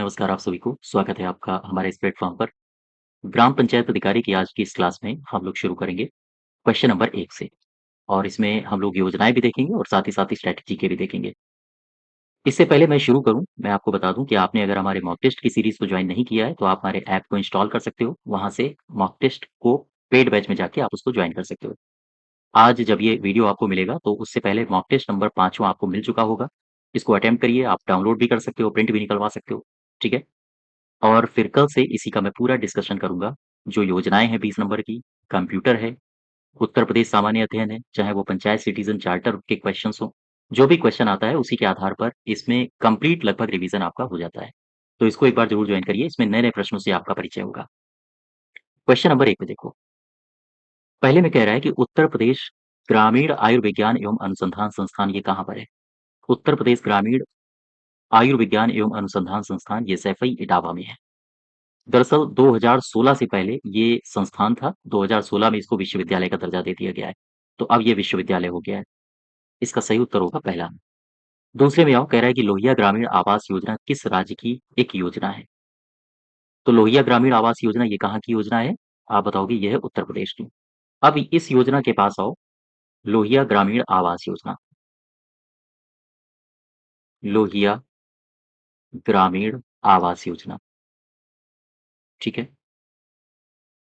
नमस्कार आप सभी को, स्वागत है आपका हमारे इस प्लेटफ़ॉर्म पर। ग्राम पंचायत अधिकारी की आज की इस क्लास में हम लोग शुरू करेंगे क्वेश्चन नंबर 1 से और इसमें हम लोग योजनाएँ भी देखेंगे और साथ ही स्ट्रैटेजी के भी देखेंगे। इससे पहले मैं शुरू करूँ, मैं आपको बता दूँ कि आपने अगर हमारे मॉक टेस्ट की सीरीज़ को जॉइन नहीं किया है, तो आप हमारे ऐप को इंस्टॉल कर सकते हो। वहाँ से मॉक टेस्ट को पेड बैच में जाके आप उसको जॉइन कर सकते हो। आज जब ये वीडियो आपको मिलेगा, तो उससे पहले मॉक टेस्ट नंबर 5वाँ आपको मिल चुका होगा। इसको अटेम्प्ट करिए, आप डाउनलोड भी कर सकते हो, प्रिंट भी निकलवा सकते हो। ठीक है? और फिर कल से इसी का मैं पूरा डिस्कशन करूँगा। जो योजनाएँ हैं 20 नंबर की, कंप्यूटर है, उत्तर प्रदेश सामान्य अध्ययन है, चाहे वो पंचायत सिटीज़न चार्टर के क्वेश्चन्स हों, जो भी क्वेश्चन आता है उसी के आधार पर इसमें कंप्लीट लगभग रिवीजन आपका हो जाता है। तो इसको एक बार ज़रूर जॉइन करिए, इसमें नए-नए प्रश्नों से आपका परिचय होगा। क्वेश्चन नंबर 1 पे देखो, पहले में कह रहा है कि उत्तर प्रदेश ग्रामीण आयुर्विज्ञान एवं अनुसंधान संस्थान ये कहाँ पर है? उत्तर प्रदेश ग्रामीण आयुर्विज्ञान एवं अनुसंधान संस्थान ये सैफई इटावा में है। दरअसल 2016 से पहले ये संस्थान था, 2016 में इसको विश्वविद्यालय का दर्जा दे दिया गया है। तो अब ये विश्वविद्यालय हो गया है। इसका सही उत्तर होगा पहला। दूसरे में आओ, कह रहा है कि लोहिया ग्रामीण आवास योजना किस राज्य की एक योजना है? तो लोहिया ग्रामीण आवास योजना ये कहाँ की योजना है? आप बताओगे ये है उत्तर प्रदेश की। अब इस योजना के पास आओ, लोहिया ग्रामीण आवास योजना, लोहिया ग्रामीण आवास योजना, ठीक है?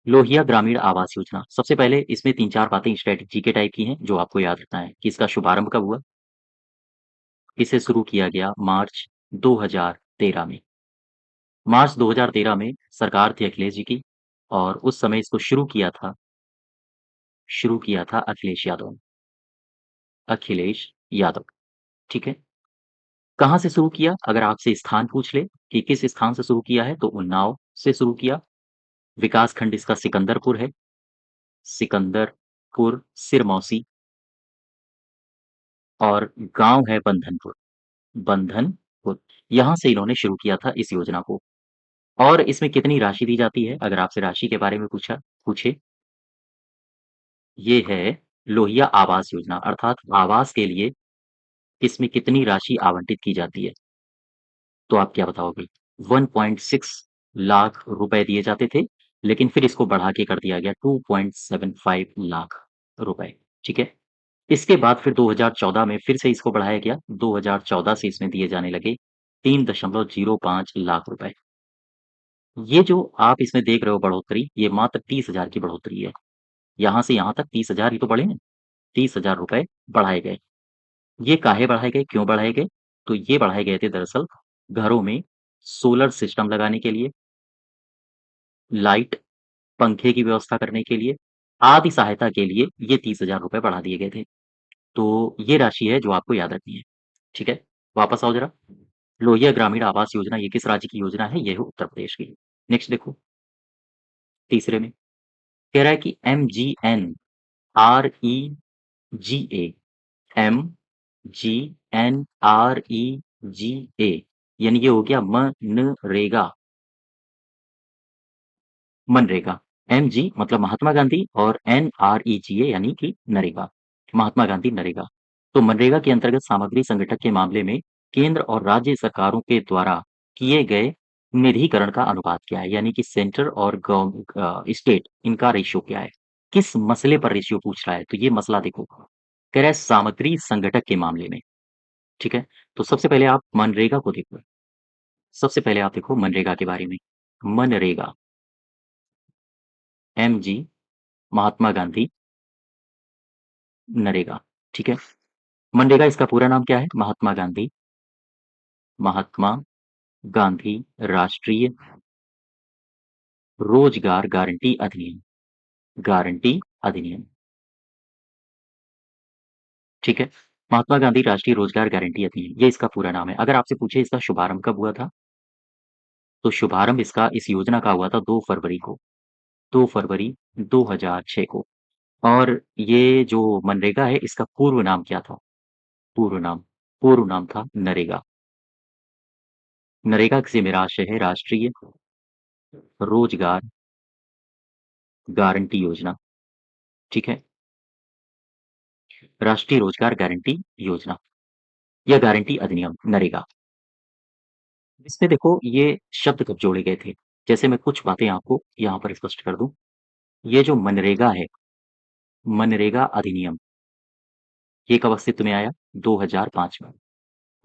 लोहिया ग्रामीण आवास योजना, सबसे पहले इसमें 3-4 बातें स्ट्रैटेजी के टाइप की हैं, जो आपको याद रखना है कि इसका शुभारंभ कब हुआ? इसे शुरू किया गया मार्च 2013 में। मार्च 2013 में सरकार थी अखिलेश जी की और उस समय इसको शुरू किया था अखिलेश यादव ने। अखिलेश यादव, ठीक है? कहाँ से शुरू किया? अगर आपसे स्थान पूछ ले कि किस स्थान से शुरू किया है, तो उन्नाव से शुरू किया। विकास खंड इसका सिकंदरपुर है, सिकंदरपुर, सिरमौसी और गाँव है बंधनपुर, बंधनपुर। यहाँ से इन्होंने शुरू किया था इस योजना को। और इसमें कितनी राशि दी जाती है? अगर आपसे राशि के बारे में पूछे, ये है लोहिया आवास योजना अर्थात आवास के लिए इसमें कितनी राशि आवंटित की जाती है? तो आप क्या बताओगे? 1.6 लाख रुपए दिए जाते थे, लेकिन फिर इसको बढ़ा के कर दिया गया 2.75 लाख रुपए, ठीक है? इसके बाद फिर 2014 में फिर से इसको बढ़ाया गया, 2014 से इसमें दिए जाने लगे 3.05 लाख रुपए। ये जो आप इसमें देख रहे हो बढ़ोतरी, ये मात्र 30,000 की बढ़ोतरी है। यहाँ से यहाँ तक 30,000 ही तो बढ़े हैं, 30,000 रुपए बढ़ाए गए। ये काहे बढ़ाए गए, क्यों बढ़ाए गए? तो ये बढ़ाए गए थे दरअसल घरों में सोलर सिस्टम लगाने के लिए, लाइट, पंखे की व्यवस्था करने के लिए, आदि सहायता के लिए ये 30,000 रुपए बढ़ा दिए गए थे। तो ये राशि है जो आपको याद रखनी है, ठीक है? वापस आओ ज़रा, लोहिया ग्रामीण आवास योजना ये किस राज्य की योजना है? ये है उत्तर प्रदेश की। नेक्स्ट देखो, तीसरे में कह रहा है कि MGNREGA, MGNREGA यानी ये हो गया मनरेगा, मनरेगा। MG मतलब महात्मा गांधी और NREGA यानी कि नरेगा, महात्मा गांधी नरेगा। तो मनरेगा के अंतर्गत सामग्री संगठक के मामले में केंद्र और राज्य सरकारों के द्वारा किए गए निधिकरण का अनुपात क्या है? यानी कि सेंटर और स्टेट इनका रेशियो क्या है? किस मसले पर रेशियो पूछ रहा है? तो ये मसला देखो, कह रहा है सामग्री संगठक के मामले में, ठीक है? तो सबसे पहले आप मनरेगा को देखो। सबसे पहले आप देखो मनरेगा के बारे में। मनरेगा, MG, महात्मा गांधी, नरेगा, ठीक है? मनरेगा इसका पूरा नाम क्या है? महात्मा गांधी राष्ट्रीय रोजगार गारंटी अधिनियम, गारंटी अधिनियम, ठीक है? महात्मा गांधी राष्ट्रीय रोजगार गारंटी अधिनियम, ये इसका पूरा नाम है। अगर आपसे पूछे इसका शुभारंभ कब हुआ था? तो शुभारंभ इसका इस योजना का हुआ था 2 फरवरी को, 2 फरवरी 2006 को। और ये जो मनरेगा है इसका पूर्व नाम क्या था? पूर्व नाम, पूर्व नाम था नरेगा। नरेगा से मेरा आशय है राष्ट्रीय रोजगार गारंटी योजना, ठीक है? राष्ट्रीय रोजगार गारंटी योजना या गारंटी अधिनियम, नरेगा। इसमें देखो ये शब्द कब जोड़े गए थे? जैसे मैं कुछ बातें आपको यहाँ पर स्पष्ट कर दूँ। ये जो मनरेगा है, मनरेगा अधिनियम, ये कब अस्तित्व में आया? 2005 में।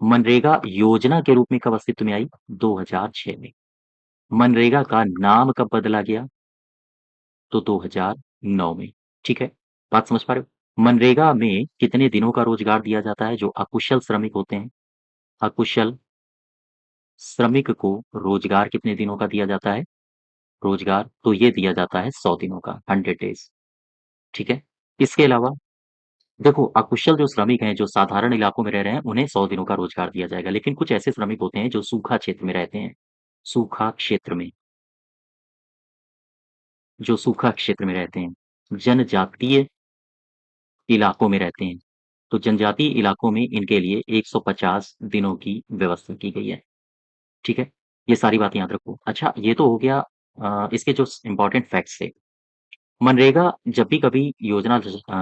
मनरेगा योजना के रूप में कब अस्तित्व में आई? 2006 में। मनरेगा का नाम कब बदला गया? तो 2009 में। ठीक है? बात समझ पा रहे हो? मनरेगा में कितने दिनों का रोजगार दिया जाता है? जो अकुशल श्रमिक होते हैं, अकुशल श्रमिक को रोजगार कितने दिनों का दिया जाता है? रोजगार तो ये दिया जाता है 100 दिनों का, 100 डेज। ठीक है? इसके अलावा देखो, अकुशल जो श्रमिक हैं, जो साधारण इलाकों में रह रहे हैं, उन्हें 100 दिनों का रोजगार दिया जाएगा। लेकिन कुछ ऐसे श्रमिक होते हैं जो सूखा क्षेत्र में रहते हैं, सूखा क्षेत्र में, जो सूखा क्षेत्र में रहते हैं, जनजातीय इलाकों में रहते हैं। तो जनजातीय इलाकों में इनके लिए 150 दिनों की व्यवस्था की गई है। ठीक है? ये सारी बातें याद रखो। अच्छा, ये तो हो गया इसके जो इम्पोर्टेंट फैक्ट्स थे। मनरेगा जब भी कभी योजना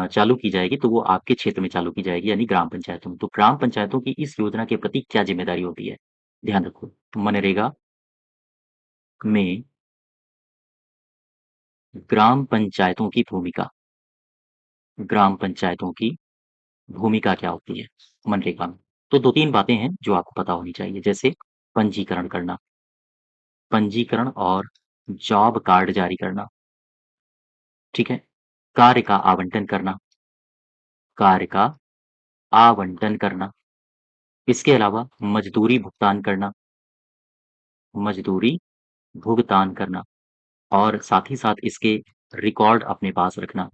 चालू की जाएगी तो वो आपके क्षेत्र में चालू की जाएगी, यानी ग्राम पंचायतों में। तो ग्राम पंचायतों की इस योजना के प्रति क्या ज़िम्मेदारी होती है? ध्यान रखो। मनरेगा में ग्राम पंचायतों की भूमिका, ग्राम पंचायतों की भूमिका क्या होती है मनरेगा में? तो 2-3 बातें हैं जो आपको पता होनी चाहिए, जैसे पंजीकरण करना, पंजीकरण और जॉब कार्ड जारी करना, ठीक है? कार्य का आवंटन करना, कार्य का आवंटन करना। इसके अलावा मज़दूरी भुगतान करना, मज़दूरी भुगतान करना और साथ ही साथ इसके रिकॉर्ड अपने पास रखना,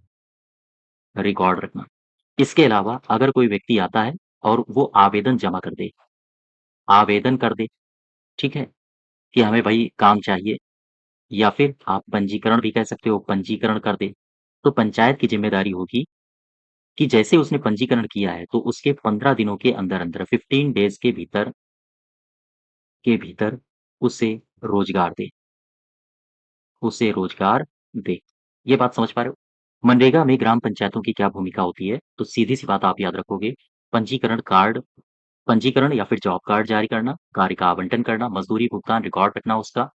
रिकॉर्ड रखना। इसके अलावा अगर कोई व्यक्ति आता है और वो आवेदन जमा कर दे, आवेदन कर दे, ठीक है? कि हमें भई काम चाहिए, या फिर आप पंजीकरण भी कह सकते हो, पंजीकरण कर दे। तो पंचायत की ज़िम्मेदारी होगी कि जैसे उसने पंजीकरण किया है, तो उसके 15 दिनों के अंदर-अंदर 15 डेज़ के भीतर उसे रोज़गार दे, उसे रोज़गार दे। ये बात समझ पा रहे हो? मनरेगा में ग्राम पंचायतों की क्या भूमिका होती है? तो सीधी-सी बात आप याद रखोगे, पंजीकरण कार्ड, पंजीकरण या फिर जॉब कार्ड जारी करना, कार्य का आवंटन करना, मज़दूरी भुगतान रिकॉर्ड रखना उसका,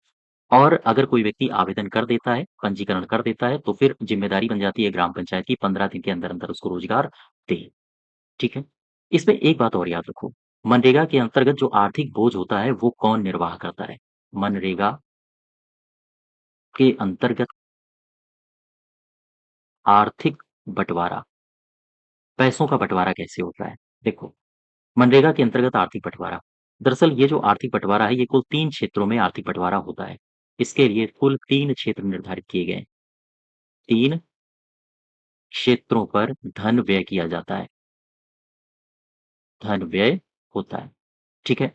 और अगर कोई व्यक्ति आवेदन कर देता है, पंजीकरण कर देता है, तो फिर ज़िम्मेदारी बन जाती है ग्राम पंचायत की 15 दिन के अंदर-अंदर उसको रोज़गार दें। ठीक है? इसमें एक बात और याद रखो, मनरेगा के अंतर्गत जो आर्थिक बोझ होता है, वो कौन निर्वाह करता है? मनरेगा के अंतर्गत आर्थिक बँटवारा, पैसों का बँटवारा कैसे होता है? देखो, मनरेगा के अंतर्गत आर्थिक बँटवारा, दरअसल ये जो आर्थिक बँटवारा है, ये कुल 3 क्षेत्रों में आर्थिक बँटवारा होता है। इसके लिए कुल 3 क्षेत्र निर्धारित किए गए हैं। 3 क्षेत्रों पर धन व्यय किया जाता है, धन व्यय होता है, ठीक है?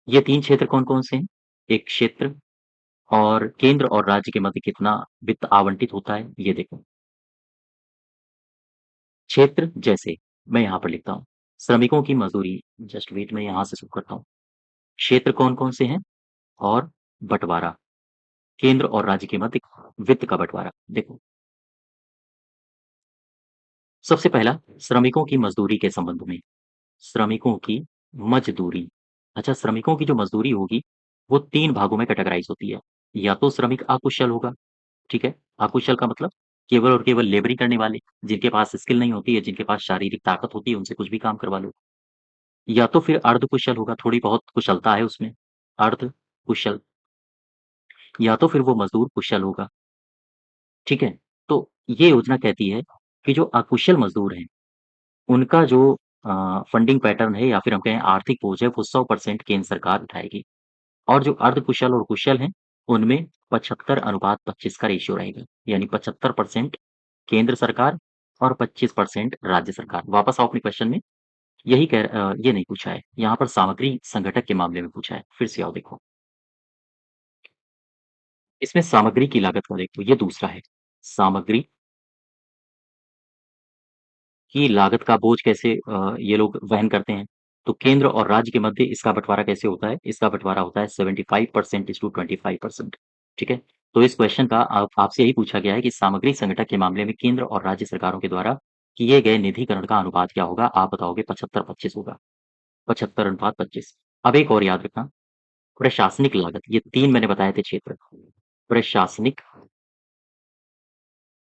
ये 3 क्षेत्र कौन-कौन से हैं? एक क्षेत्र और केंद्र और राज्य के मध्य कितना वित्त आवंटित होता है, ये देखो। क्षेत्र जैसे मैं यहाँ पर लिखता हूँ, श्रमिकों की मज़दूरी, जस्ट वेट मैं यहाँ से शुरू करता हूँ। क्षेत्र कौन-कौन से हैं? और बँटवारा, केंद्र और राज्य के मध्य वित्त का बँटवारा। देखो, सबसे पहला श्रमिकों की मज़दूरी के संबंध में, श्रमिकों की मज़दूरी। अच्छा, श्रमिकों की जो मज़दूरी होगी, वो 3 भागों में कैटेगराइज़ होती है। या तो श्रमिक अकुशल होगा, ठीक है? अकुशल का मतलब केवल और केवल लेबरी करने वाले, जिनके पास स्किल नहीं होती है, जिनके पास शारीरिक ताकत होती है, उनसे कुछ भी काम करवा लो। या तो फिर अर्धकुशल होगा, थोड़ी बहुत कुशलता है उसमें, अर्धकुशल, या तो फिर वो मज़दूर कुशल होगा, ठीक है? तो ये योजना कहती है कि जो अकुशल मज़दूर हैं, उनका जो फंडिंग पैटर्न है या फिर हम कहें आर्थिक बोझ है, वो 100% केंद्र सरकार उठाएगी, और जो अर्धकुशल और कुशल हैं, उनमें 75:25 का रेशियो रहेगा। यानी 75% केंद्र सरकार और 25% राज्य सरकार। वापस आओ अपने क्वेश्चन में, ये नहीं पूछा है, यहाँ पर सामग्री संघटक के मामले में पूछा है। फिर से आओ देखो, इसमें सामग्री की लागत का देखो, ये दूसरा है। सामग्री की लागत का बोझ कैसे ये लोग वहन करते हैं? तो केंद्र और राज्य के मध्य इसका बँटवारा कैसे होता है? इसका बँटवारा होता है 75% इज़ टू 25%, ठीक है? तो इस क्वेश्चन का आप आपसे यही पूछा गया है कि सामग्री संघटक के मामले में केंद्र और राज्य सरकारों के द्वारा किए गए निधिकरण का अनुपात क्या होगा? आप बताओगे 75-25 होगा। 75:25। अब एक और याद रखना, प्रशासनिक लागत, ये 3 मैंने बताए थे क्षेत्र। प्रशासनिक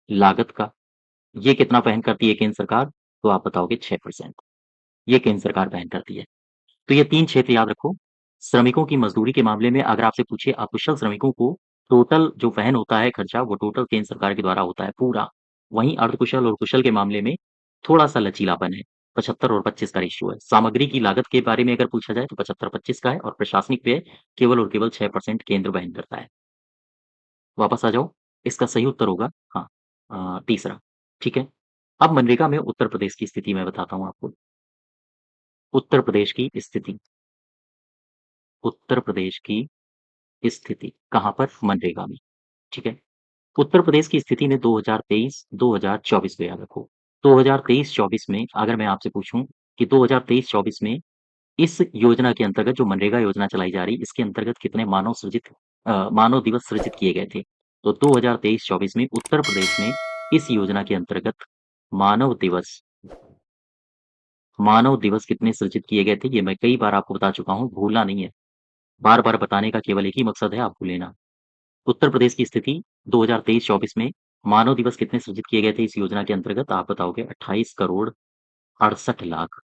लागत का ये कितना वहन करती है केंद्र सरकार? तो आप बताओगे 6%। ये केंद्र सरकार वहन करती है। तो ये 3 क्षेत्र याद रखो। श्रमिकों की मज़दूरी के मामले में अगर आपसे पूछे अकुशल श्रमिकों को टोटल जो वहन होता है खर्चा, वो टोटल केंद्र सरकार के द्वारा होता है पूरा। वहीं अर्धकुशल और कुशल के मामले में थोड़ा-सा लचीलापन है, 75 और 25 का रेशियो है। सामग्री की लागत के बारे में अगर पूछा जाए तो 75-25 का है और प्रशासनिक व्यय केवल और केवल 6% केंद्र वहन करता है। वापस आ जाओ, इसका सही उत्तर होगा हाँ, तीसरा, ठीक है? अब मनरेगा में उत्तर प्रदेश की स्थिति मैं बताता हूँ आपको। उत्तर प्रदेश की स्थिति, उत्तर प्रदेश की स्थिति कहाँ पर? मनरेगा में, ठीक है? उत्तर प्रदेश की स्थिति में 2023-2024 को याद रखो। 2023-24 में अगर मैं आपसे पूछूँ कि 2023-24 में इस योजना के अंतर्गत जो मनरेगा योजना चलाई जा रही है, इसके अंतर्गत कितने मानव दिवस सृजित किए गए थे? तो 2023-24 में उत्तर प्रदेश में इस योजना के अंतर्गत मानव दिवस मानव दिवस कितने सृजित किए गए थे? ये मैं कई बार आपको बता चुका हूँ, भूलना नहीं है। बार-बार बताने का केवल एक ही मकसद है, आप भूलें ना। उत्तर प्रदेश की स्थिति 2023-24 में मानव दिवस कितने सृजित किए गए थे इस योजना के अंतर्गत? आप बताओगे 28 करोड़ 68 लाख,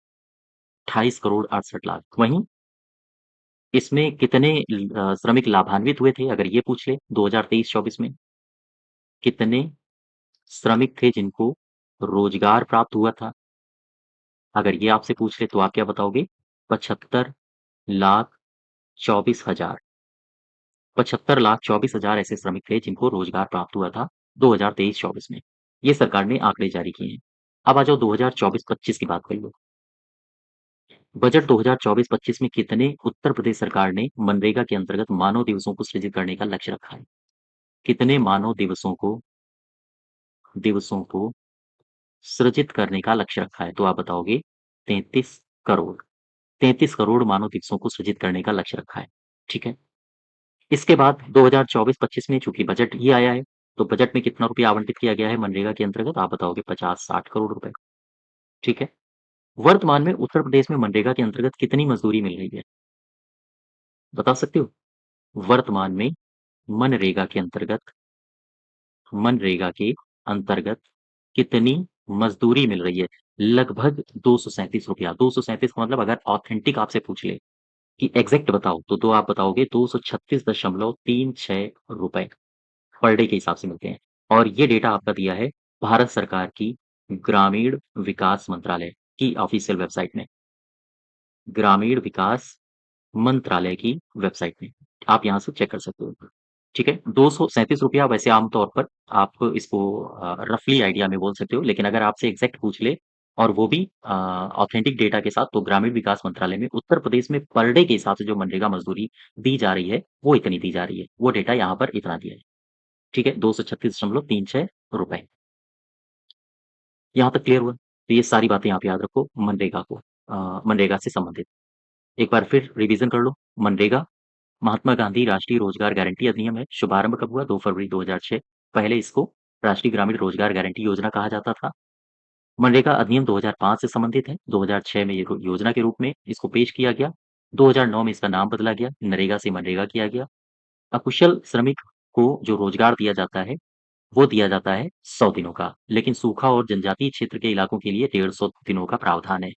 28 करोड़ 68 लाख। वहीं इसमें कितने श्रमिक लाभान्वित हुए थे? अगर ये पूछ ले 2023-24 में कितने श्रमिक थे जिनको रोजगार प्राप्त हुआ था? अगर ये आपसे पूछ ले तो आप क्या बताओगे? 75 लाख 24 हजार। 75 लाख 24 हजार ऐसे श्रमिक थे जिनको रोजगार प्राप्त हुआ था 2023-24 में। ये सरकार ने आंकड़े जारी किए हैं। अब आ जाओ 2024-25 की बात कर लो। बजट 2024-25 में कितने उत्तर प्रदेश सरकार ने मनरेगा के अंतर्गत मानव दिवसों को सृजित करने का लक्ष्य रखा है? कितने मानव दिवसों को सृजित करने का लक्ष्य रखा है? तो आप बताओगे 33 करोड़। 33 करोड़ मानव दिवसों को सृजित करने का लक्ष्य रखा है। ठीक है? इसके बाद 2024-25 में चूँकि बजट ही आया है, तो बजट में कितना रुपया आवंटित किया गया है मनरेगा के अंतर्गत? आप बताओगे 50-60 करोड़ रुपए। ठीक है? वर्तमान में उत्तर प्रदेश में मनरेगा के अंतर्गत कितनी मज़दूरी मिल रही है? बता सकते हो? वर्तमान में मनरेगा के अंतर्गत मनरेगा के अंतर्गत कितनी मज़दूरी मिल रही है? लगभग ₹237। 237 का मतलब अगर ऑथेंटिक आपसे पूछ ले कि एग्ज़ैक्ट बताओ, तो आप बताओगे 236.36 रुपए पर डे के हिसाब से मिलते हैं। और ये डेटा आपका दिया है भारत सरकार की ग्रामीण विकास मंत्रालय की ऑफ़िशियल वेबसाइट में। ग्रामीण विकास मंत्रालय की वेबसाइट में। आप यहाँ से चेक कर सकते हो। ठीक है? ₹237 वैसे आम तौर पर आप इसको रफ़ली आइडिया में बोल सकते हो, लेकिन अगर आपसे एग्ज़ैक्ट पूछ ले और वो भी ऑथेंटिक डेटा के साथ, तो ग्रामीण विकास मंत्रालय में उत्तर प्रदेश में पर डे के हिसाब से जो मनरेगा मज़दूरी दी जा रही है, वो इतनी दी जा रही है। वो डेटा यहाँ पर इतना दिया है। ठीक है? 236.36 यहाँ तक क्लियर हुआ? तो ये सारी बातें आप याद रखो मनरेगा से संबंधित। एक बार फिर रिवीज़न कर लो। मनरेगा महात्मा गांधी राष्ट्रीय रोजगार गारंटी अधिनियम है। शुभारंभ कब हुआ? 2 फरवरी 2006। पहले इसको राष्ट्रीय ग्रामीण रोजगार गारंटी योजना कहा जाता था। मनरेगा अधिनियम 2005 से संबंधित है। 2006 में ये योजना के रूप में इसको पेश किया गया। 2009 में इसका नाम बदला गया, नरेगा से मनरेगा किया गया। अकुशल श्रमिक को जो रोजगार दिया जाता है, वो दिया जाता है 100 दिनों का, लेकिन सूखा और जनजातीय क्षेत्र के इलाकों के लिए 150 दिनों का प्रावधान है।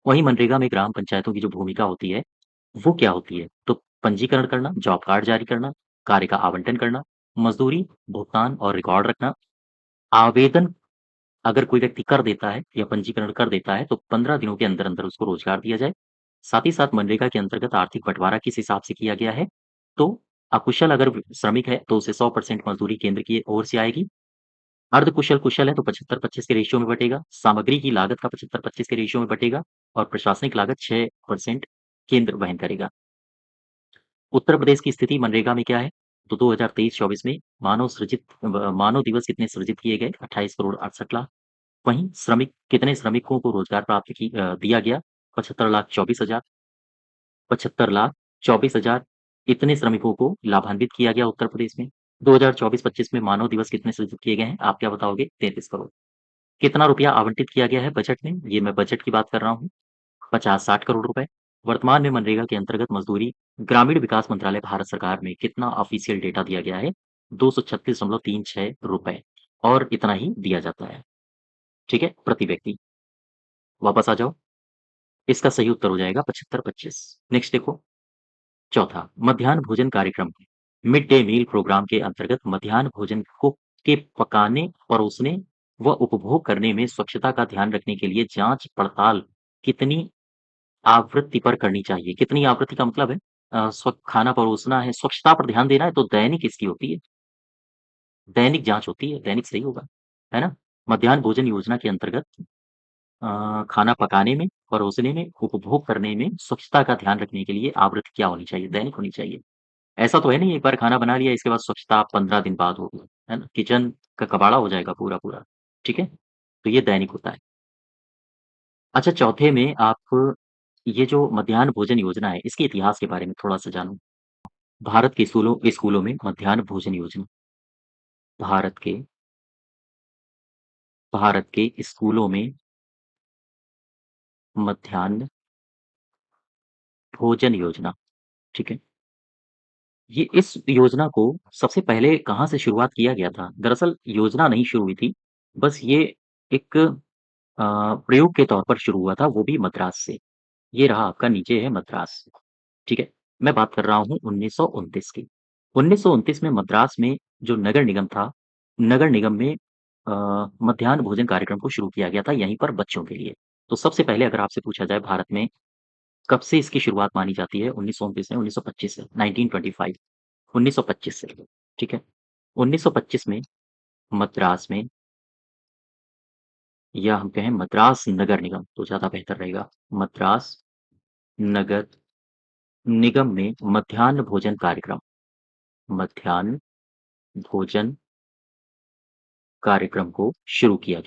वहीं मनरेगा में ग्राम पंचायतों की जो भूमिका होती है, वो क्या होती है? तो पंजीकरण करना, जॉब कार्ड जारी करना, कार्य का आवंटन करना, मज़दूरी, भुगतान और रिकॉर्ड रखना। आवेदन अगर कोई व्यक्ति कर देता है या पंजीकरण कर देता है, तो 15 दिनों के अंदर-अंदर उसको रोजगार दिया जाए। साथ ही साथ मनरेगा के अंतर्गत आर्थिक बँटवारा किस हिसाब से किया गया है? तो अकुशल अगर श्रमिक है, तो उसे 100% मज़दूरी केंद्र की ओर से आएगी। अर्धकुशल, कुशल है तो 75-25 के रेशियो में बँटेगा। सामग्री की लागत का 75-25 के रेशियो में बँटेगा और प्रशासनिक लागत 6% केंद्र वहन करेगा। उत्तर प्रदेश की स्थिति मनरेगा में क्या है? तो 2023-24 में मानव दिवस कितने सृजित किए गए? 28 करोड़ 68 लाख। वहीं कितने श्रमिकों को रोजगार दिया गया? 75 लाख 24 हज़ार। 75 लाख 24 हज़ार इतने श्रमिकों को लाभान्वित किया गया उत्तर प्रदेश में। 2024-25 में मानव दिवस कितने सृजित किए गए हैं? आप क्या बताओगे? 33 करोड़। कितना रुपया आवंटित किया गया है बजट में? ये मैं बजट की बात कर रहा हूँ। 50-60 करोड़ रुपए। वर्तमान में मनरेगा के अंतर्गत मजदूरी ग्रामीण विकास मंत्रालय भारत सरकार में कितना ऑफिशियल डेटा दिया गया है? 236.36 रुपए और इतना ही दिया जाता है, ठीक है? प्रति व्यक्ति। वापस आ जाओ। इसका सही उत्तर हो जाएगा 75-25। नेक्स्ट देखो, चौथा, मध्याह्न भोजन कार्यक्रम। मिड डे मील प्रोग्राम के अंतर्गत मध्याह्न भोजन को के पकाने, परोसने व उपभोग करने में स्वच्छता का ध्यान रखने के लिए जाँच-पड़ताल कितनी आवृत्ति पर करनी चाहिए? कितनी आवृत्ति का मतलब है खाना परोसना है, स्वच्छता पर ध्यान देना है तो दैनिक इसकी होती है। दैनिक जाँच होती है, दैनिक सही होगा, है ना? मध्याह्न भोजन योजना के अंतर्गत खाना पकाने में, परोसने में, उपभोग करने में स्वच्छता का ध्यान रखने के लिए आवृत्ति क्या होनी चाहिए? दैनिक होनी चाहिए। ऐसा तो है नहीं एक बार खाना बना लिया इसके बाद स्वच्छता 15 दिन बाद होगी, है ना? किचन का कबाड़ा हो जाएगा पूरा-पूरा, ठीक है? तो ये दैनिक होता है। अच्छा चौथे में आप ये जो मध्याह्न भोजन योजना है, इसके इतिहास के बारे में थोड़ा-सा जानो। भारत के स्कूलों में मध्याह्न भोजन योजना भारत के भारत के स्कूलों में मध्याह्न भोजन योजना, ठीक है? ये इस योजना को सबसे पहले कहाँ से शुरुआत किया गया था? दरअसल योजना नहीं शुरू हुई थी, बस ये एक प्रयोग के तौर पर शुरू हुआ था, वो भी मद्रास से। ये रहा आपका नीचे है मद्रास, ठीक है? मैं बात कर रहा हूँ 1929 की। 1929 में मद्रास में जो नगर निगम था, नगर निगम में मध्याह्न भोजन कार्यक्रम को शुरू किया गया था यहीं पर बच्चों के लिए। तो सबसे पहले अगर आपसे पूछा जाए भारत में कब से इसकी शुरुआत मानी जाती है 1929 से 1925 से 1925 1925 से, ठीक है? 1925 में मद्रास में या हम कहें मद्रास नगर निगम तो ज़्यादा बेहतर रहेगा। मद्रास नगर निगम में मध्याह्न भोजन कार्यक्रम को शुरू किया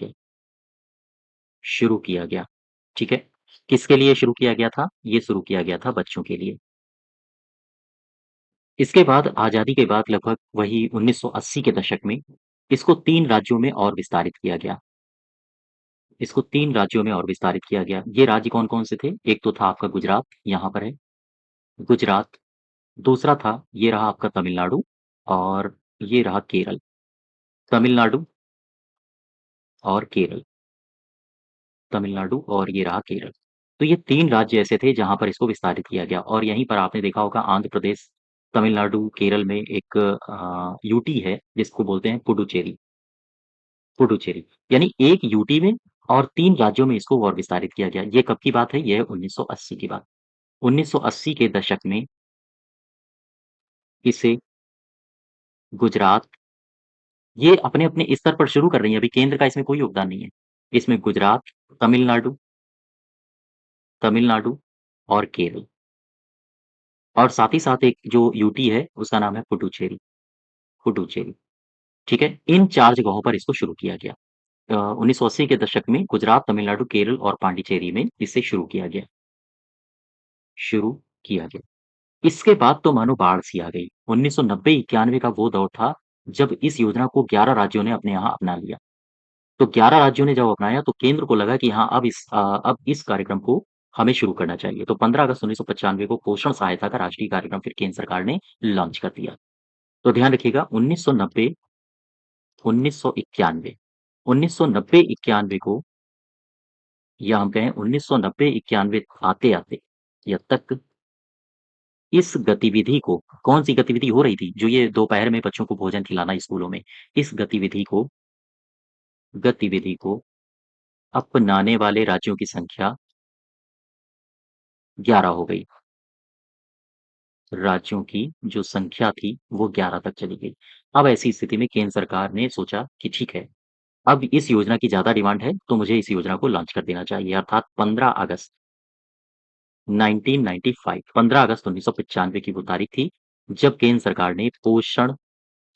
गया, ठीक है? किसके लिए शुरू किया गया था? ये शुरू किया गया था बच्चों के लिए। इसके बाद आज़ादी के बाद लगभग वही 1980 के दशक में इसको 3 राज्यों में और विस्तारित किया गया। इसको 3 राज्यों में और विस्तारित किया गया। ये राज्य कौन-कौन से थे? एक तो था आपका गुजरात, यहाँ पर है, गुजरात। दूसरा था, ये रहा आपका तमिलनाडु और ये रहा केरल। तमिलनाडु और केरल, तमिलनाडु और ये रहा केरल। तो ये 3 राज्य ऐसे थे जहाँ पर इसको विस्तारित किया गया और यहीं पर आपने देखा होगा आंध्र प्रदेश, तमिलनाडु, केरल में एक यूटी है जिसको बोलते हैं पुडुचेरी, पुडुचेरी। यानी एक यूटी में और 3 राज्यों में इसको और विस्तारित किया गया। ये कब की बात है? ये है 1980 की बात। 1980 के दशक में इसे गुजरात ये अपने-अपने स्तर पर शुरू कर रही हैं, अभी केंद्र का इसमें कोई योगदान नहीं है। इसमें गुजरात, तमिलनाडु तमिलनाडु और केरल और साथ ही साथ एक जो यूटी है, उसका नाम है पुडुचेरी पुडुचेरी, ठीक है? इन 4 जगहों पर इसको शुरू किया गया। 1980 के दशक में गुजरात, तमिलनाडु, केरल और पांडिचेरी में इसे शुरू किया गया। इसके बाद तो मानो बाढ़ सी आ गई। 1990-91 का वो दौर था, जब इस योजना को 11 राज्यों ने अपने यहाँ अपना लिया। तो 11 राज्यों ने जब अपनाया तो केंद्र को लगा कि हाँ, अब इस कार्यक्रम को हमें शुरू करना चाहिए। तो 15 अगस्त 1995 को पोषण सहायता का राष्ट्रीय कार्यक्रम फिर केंद्र सरकार ने लॉन्च कर दिया। तो ध्यान रखिएगा 1990 1991 1990-91 को या हम कहें 1990-91 आते-आते या तक इस गतिविधि को कौन-सी गतिविधि हो रही थी? जो ये दोपहर में बच्चों को भोजन खिलाना स्कूलों में, इस गतिविधि को अपनाने वाले राज्यों की संख्या 11 हो गई। राज्यों की जो संख्या थी, वो 11 तक चली गई। अब ऐसी स्थिति में केंद्र सरकार ने सोचा कि ठीक है, अब इस योजना की ज़्यादा डिमांड है, तो मुझे इस योजना को लॉन्च कर देना चाहिए अर्थात 15 अगस्त 1995 की वो तारीख थी, जब केंद्र सरकार ने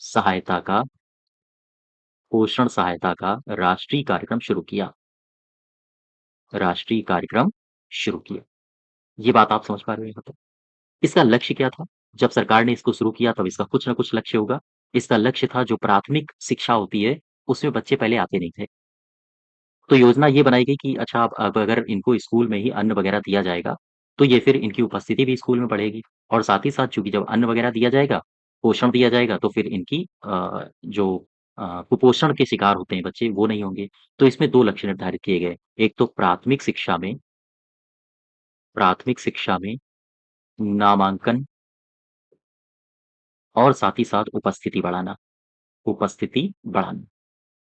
सहायता का पोषण सहायता का राष्ट्रीय कार्यक्रम शुरू किया। ये बात आप समझ पा रहे हैं मतलब? इसका लक्ष्य क्या था? जब सरकार ने इसको शुरू किया तब इसका कुछ न कुछ लक्ष्य होगा। इसका लक्ष्य था जो प्राथमिक शिक्षा होती है, उसमें बच्चे पहले आते नहीं थे। तो योजना ये बनाई गई कि अच्छा अब अगर इनको स्कूल में ही अन्न वगैरह दिया जाएगा, तो ये फिर इनकी उपस्थिति भी स्कूल में बढ़ेगी और साथ ही साथ चूँकि जब अन्न वगैरह दिया जाएगा, पोषण दिया जाएगा तो फिर इनकी जो कुपोषण के शिकार होते हैं बच्चे वो नहीं होंगे। तो इसमें 2 लक्ष्य निर्धारित किए गए। एक तो प्राथमिक शिक्षा में नामांकन और साथ ही साथ उपस्थिति बढ़ाना।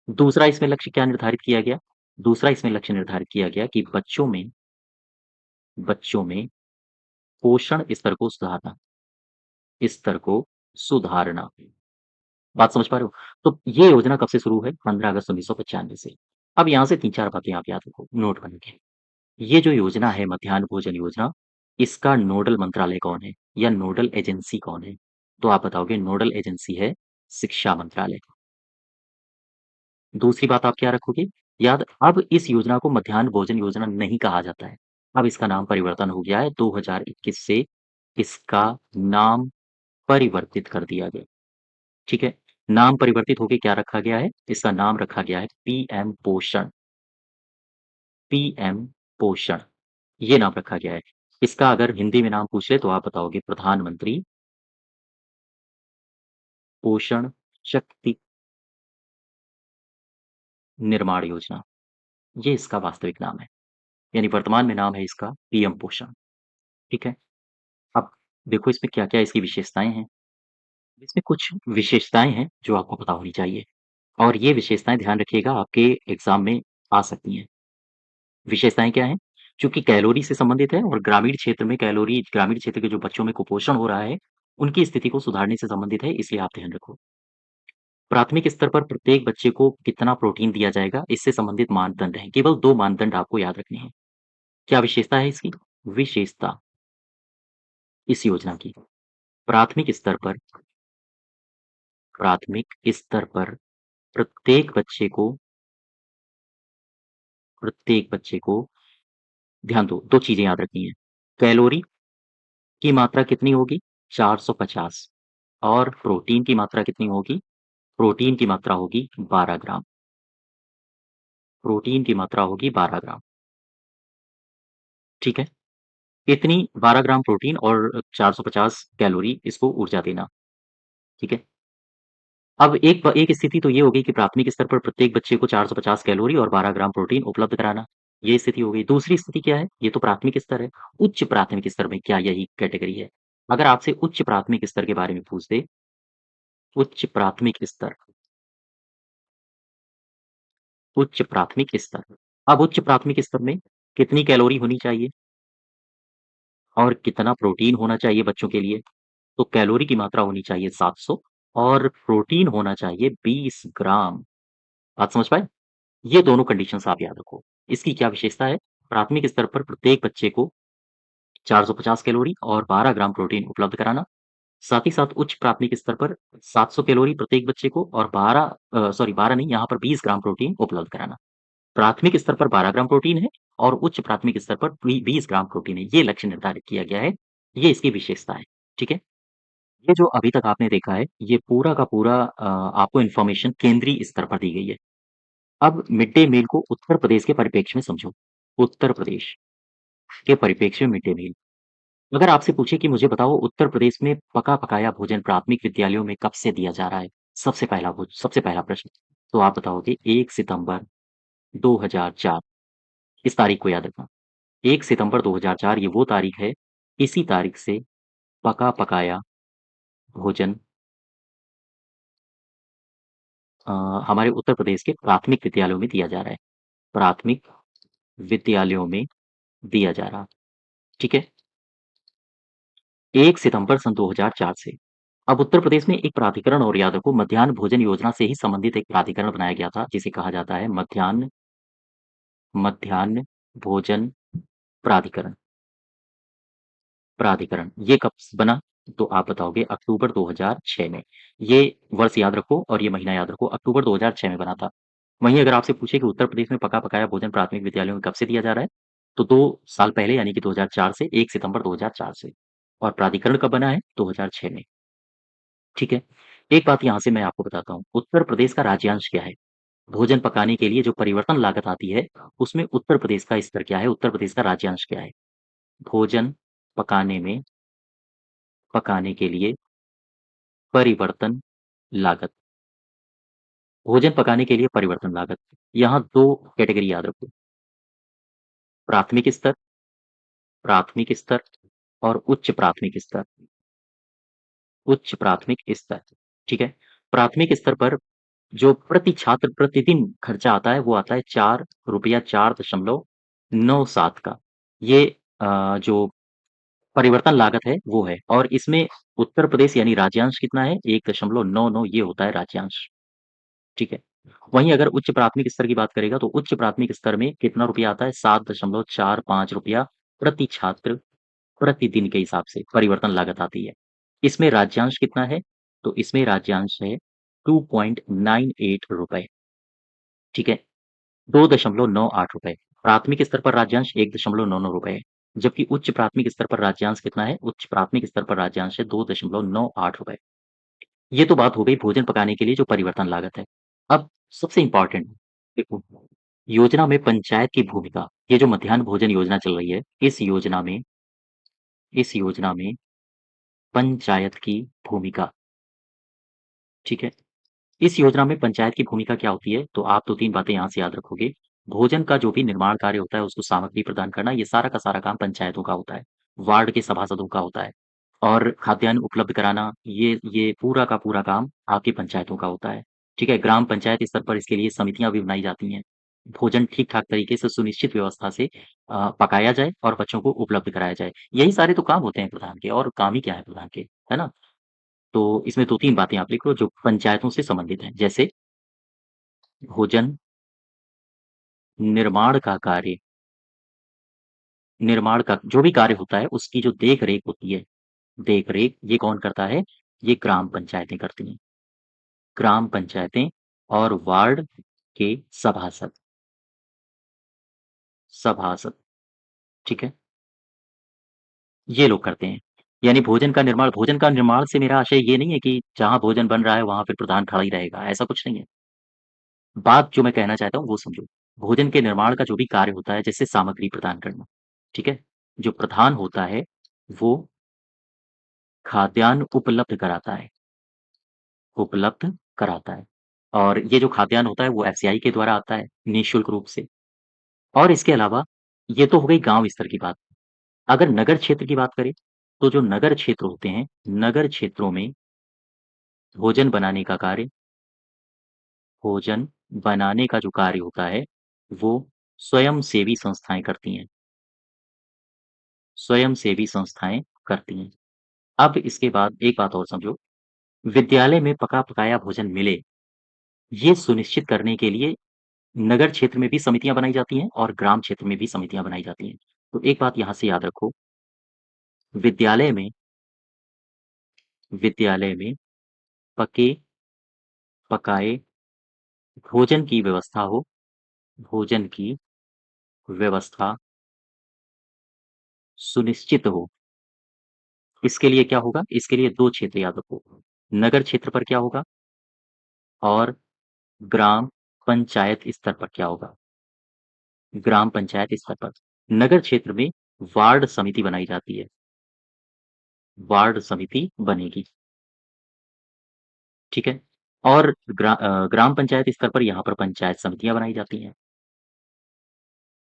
दूसरा इसमें लक्ष्य क्या निर्धारित किया गया? दूसरा इसमें लक्ष्य निर्धारित किया गया कि बच्चों में पोषण स्तर को सुधारना। बात समझ पा रहे हो? तो ये योजना कब से शुरू है? 15 अगस्त 1995 से। अब यहाँ से 3-4 बातें आप याद रखो, नोट बना के। ये जो योजना है मध्याह्न भोजन योजना, इसका नोडल मंत्रालय कौन है या नोडल एजेंसी कौन है? तो आप बताओगे नोडल एजेंसी है शिक्षा मंत्रालय। दूसरी बात आप क्या रखोगे? याद अब इस योजना को मध्याह्न भोजन योजना नहीं कहा जाता है। अब इसका नाम परिवर्तन हो गया है 2021 से इसका नाम परिवर्तित कर दिया गया। ठीक है? नाम परिवर्तित होके क्या रखा गया है? इसका नाम रखा गया है पीएम पोषण। पीएम पोषण, ये नाम रखा गया है। इसका अगर हिंदी में नाम पूछ ले तो आप बताओगे प्रधानमंत्री पोषण शक्ति निर्माण योजना। ये इसका वास्तविक नाम है। यानी वर्तमान में नाम है इसका पीएम पोषण। ठीक है? अब देखो इसमें क्या-क्या इसकी विशेषताएँ हैं। इसमें कुछ विशेषताएँ हैं जो आपको पता होनी चाहिए और ये विशेषताएँ ध्यान रखिएगा आपके एग्ज़ाम में आ सकती हैं। विशेषताएँ क्या हैं? चूँकि कैलोरी से संबंधित है और ग्रामीण क्षेत्र के जो बच्चों में कुपोषण हो रहा है, उनकी स्थिति को सुधारने से संबंधित है, इसलिए आप ध्यान रखो। प्राथमिक स्तर पर प्रत्येक बच्चे को कितना प्रोटीन दिया जाएगा, इससे संबंधित मानदंड हैं। केवल 2 मानदंड आपको याद रखने हैं। क्या विशेषता है इसकी? विशेषता इस योजना की प्राथमिक स्तर पर प्राथमिक स्तर पर प्रत्येक बच्चे को प्रत्येक बच्चे को ध्यान दो, 2 चीज़ें याद रखनी है। कैलोरी की मात्रा कितनी होगी? 450 और प्रोटीन की मात्रा कितनी होगी? प्रोटीन की मात्रा होगी 12 ग्राम। प्रोटीन की मात्रा होगी 12 ग्राम। ठीक है? इतनी 12 ग्राम प्रोटीन और 450 कैलोरी इसको ऊर्जा देना। ठीक है? अब एक स्थिति तो ये हो गई कि प्राथमिक स्तर पर प्रत्येक बच्चे को 450 कैलोरी और 12 ग्राम प्रोटीन उपलब्ध कराना। ये स्थिति हो गई। दूसरी स्थिति क्या है? ये तो प्राथमिक स्तर है। उच्च प्राथमिक स्तर में क्या यही कैटेगरी है? अगर आपसे उच्च प्राथमिक स्तर के बारे में पूछ दे, उच्च प्राथमिक स्तर उच्च प्राथमिक स्तर। अब उच्च प्राथमिक स्तर में कितनी कैलोरी होनी चाहिए और कितना प्रोटीन होना चाहिए बच्चों के लिए? तो कैलोरी की मात्रा होनी चाहिए 700 और प्रोटीन होना चाहिए 20 ग्राम। बात समझ पाए? ये दोनों कंडीशंस आप याद रखो। इसकी क्या विशेषता है? प्राथमिक स्तर पर प्रत्येक बच्चे को 450 कैलोरी और 12 ग्राम प्रोटीन उपलब्ध कराना। साथ ही साथ उच्च प्राथमिक स्तर पर 700 कैलोरी प्रत्येक बच्चे को और 12 नहीं, यहाँ पर 20 ग्राम प्रोटीन उपलब्ध कराना। प्राथमिक स्तर पर 12 ग्राम प्रोटीन है और उच्च प्राथमिक स्तर पर 20 ग्राम प्रोटीन है। ये लक्ष्य निर्धारित किया गया है। ये इसकी विशेषता है। ठीक है? ये जो अभी तक आपने देखा है, ये पूरा का पूरा आपको इन्फॉर्मेशन केंद्रीय स्तर पर दी गई है। अब मिड डे मील को उत्तर प्रदेश के परिप्रेक्ष्य में समझो। उत्तर प्रदेश के परिप्रेक्ष्य में मिड डे मील। अगर आपसे पूछे कि मुझे बताओ उत्तर प्रदेश में पका-पकाया भोजन प्राथमिक विद्यालयों में कब से दिया जा रहा है? सबसे पहला प्रश्न। तो आप बताओगे 1 सितंबर 2004। इस तारीख को याद रखना। 1 सितंबर 2004 ये वो तारीख है, इसी तारीख से पका-पकाया भोजन अ, हमारे उत्तर प्रदेश के प्राथमिक विद्यालयों में दिया जा रहा है। प्राथमिक विद्यालयों में दिया जा रहा। ठीक है? 1 सितंबर सन 2004 से। अब उत्तर प्रदेश में एक प्राधिकरण और याद रखो मध्याह्न भोजन योजना से ही संबंधित एक प्राधिकरण बनाया गया था, जिसे कहा जाता है मध्याह्न भोजन प्राधिकरण। ये कब बना? तो आप बताओगे अक्टूबर 2006 में। ये वर्ष याद रखो और ये महीना याद रखो, अक्टूबर 2006 में बना था। वहीं अगर आपसे पूछे कि उत्तर प्रदेश में पका-पकाया भोजन प्राथमिक विद्यालयों में कब से दिया जा रहा है? तो 2 साल पहले यानी कि 2004 से 1 सितंबर 2004 से और प्राधिकरण कब बना है? 2006 में। ठीक है? एक बात यहाँ से मैं आपको बताता हूँ, उत्तर प्रदेश का राज्यांश क्या है? भोजन पकाने के लिए जो परिवर्तन लागत आती है, उसमें उत्तर प्रदेश का स्तर क्या है? उत्तर प्रदेश का राज्यांश क्या है? भोजन पकाने में पकाने के लिए परिवर्तन लागत। भोजन पकाने के लिए परिवर्तन लागत। यहाँ 2 कैटेगरी याद रखो, प्राथमिक स्तर और उच्च प्राथमिक स्तर। उच्च प्राथमिक स्तर, ठीक है? प्राथमिक स्तर पर जो प्रति छात्र प्रतिदिन खर्चा आता है, वो आता है ₹4 4.97 का। ये जो परिवर्तन लागत है, वो है और इसमें उत्तर प्रदेश यानी राज्यांश कितना है? 1.99 ये होता है राज्यांश, ठीक है? वहीं अगर उच्च प्राथमिक स्तर की बात करेगा, तो उच्च प्राथमिक स्तर में कितना रुपया आता है? ₹7.45 प्रति छात्र प्रतिदिन के हिसाब से परिवर्तन लागत आती है। इसमें राज्यांश कितना है? तो इसमें राज्यांश है ₹2.98, ठीक है? ₹2.98। प्राथमिक स्तर पर राज्यांश ₹1.99 है, जबकि उच्च प्राथमिक स्तर पर राज्यांश कितना है? उच्च प्राथमिक स्तर पर राज्यांश है ₹2.98। ये तो बात हो गई भोजन पकाने के लिए जो परिवर्तन लागत है। अब सबसे इम्पोर्टेंट देखो, योजना में पंचायत की भूमिका, ये जो मध्याह्न भोजन योजना चल रही है, इस योजना में पंचायत की भूमिका, ठीक है? इस योजना में पंचायत की भूमिका क्या होती है? तो आप 2-3 बातें यहाँ से याद रखोगे। भोजन का जो भी निर्माण कार्य होता है, उसको सामग्री प्रदान करना, ये सारा का सारा काम पंचायतों का होता है। वार्ड के सभासदों का होता है और खाद्यान्न उपलब्ध कराना, ये पूरा का पूरा काम आपकी पंचायतों का होता है, ठीक है? ग्राम पंचायत स्तर पर इसके लिए समितियाँ भी बनाई जाती हैं। भोजन ठीक-ठाक तरीके से सुनिश्चित व्यवस्था से पकाया जाए और बच्चों को उपलब्ध कराया जाए। यही सारे तो काम होते हैं प्रधान के और काम ही क्या है प्रधान के, है ना? तो इसमें 2-3 बातें आप लिख लो जो पंचायतों से संबंधित हैं। जैसे भोजन निर्माण का कार्य, निर्माण का जो भी कार्य होता है उसकी जो देख-रेख होती है, देख-रेख ये कौन करता है? ये ग्राम पंचायतें करती हैं। ग्राम पंचायतें और वार्ड के सभासद, सभासद, ठीक है? ये लोग करते हैं। यानी भोजन का निर्माण से मेरा आशय ये नहीं है कि जहाँ भोजन बन रहा है वहाँ पे प्रधान खड़ा ही रहेगा, ऐसा कुछ नहीं है। बात जो मैं कहना चाहता हूँ वो समझो। भोजन के निर्माण का जो भी कार्य होता है जैसे सामग्री प्रदान करना, ठीक है? जो प्रधान होता है वो खाद्यान्न उपलब्ध कराता है और ये जो खाद्यान्न होता है वो एफसीआई के द्वारा आता है निःशुल्क रूप से। और इसके अलावा ये तो हो गई गाँव स्तर की बात। अगर नगर क्षेत्र की बात करें, तो जो नगर क्षेत्र होते हैं, नगर क्षेत्रों में भोजन बनाने का कार्य भोजन बनाने का जो कार्य होता है, वो स्वयंसेवी संस्थाएँ करती हैं। स्वयंसेवी संस्थाएँ करती हैं। अब इसके बाद एक बात और समझो, विद्यालय में पका-पकाया भोजन मिले, ये सुनिश्चित करने के लिए नगर क्षेत्र में भी समितियाँ बनाई जाती हैं और ग्राम क्षेत्र में भी समितियाँ बनाई जाती हैं। तो एक बात यहाँ से याद रखो, विद्यालय में विद्यालय में पके-पकाए भोजन की व्यवस्था हो, भोजन की व्यवस्था सुनिश्चित हो। इसके लिए क्या होगा? इसके लिए 2 क्षेत्र याद रखो। नगर क्षेत्र पर क्या होगा और ग्राम पंचायत स्तर पर क्या होगा? ग्राम पंचायत स्तर पर। नगर क्षेत्र में वार्ड समिति बनाई जाती है, वार्ड समिति बनेगी, ठीक है? और ग्राम पंचायत स्तर पर यहाँ पर पंचायत समितियाँ बनाई जाती हैं,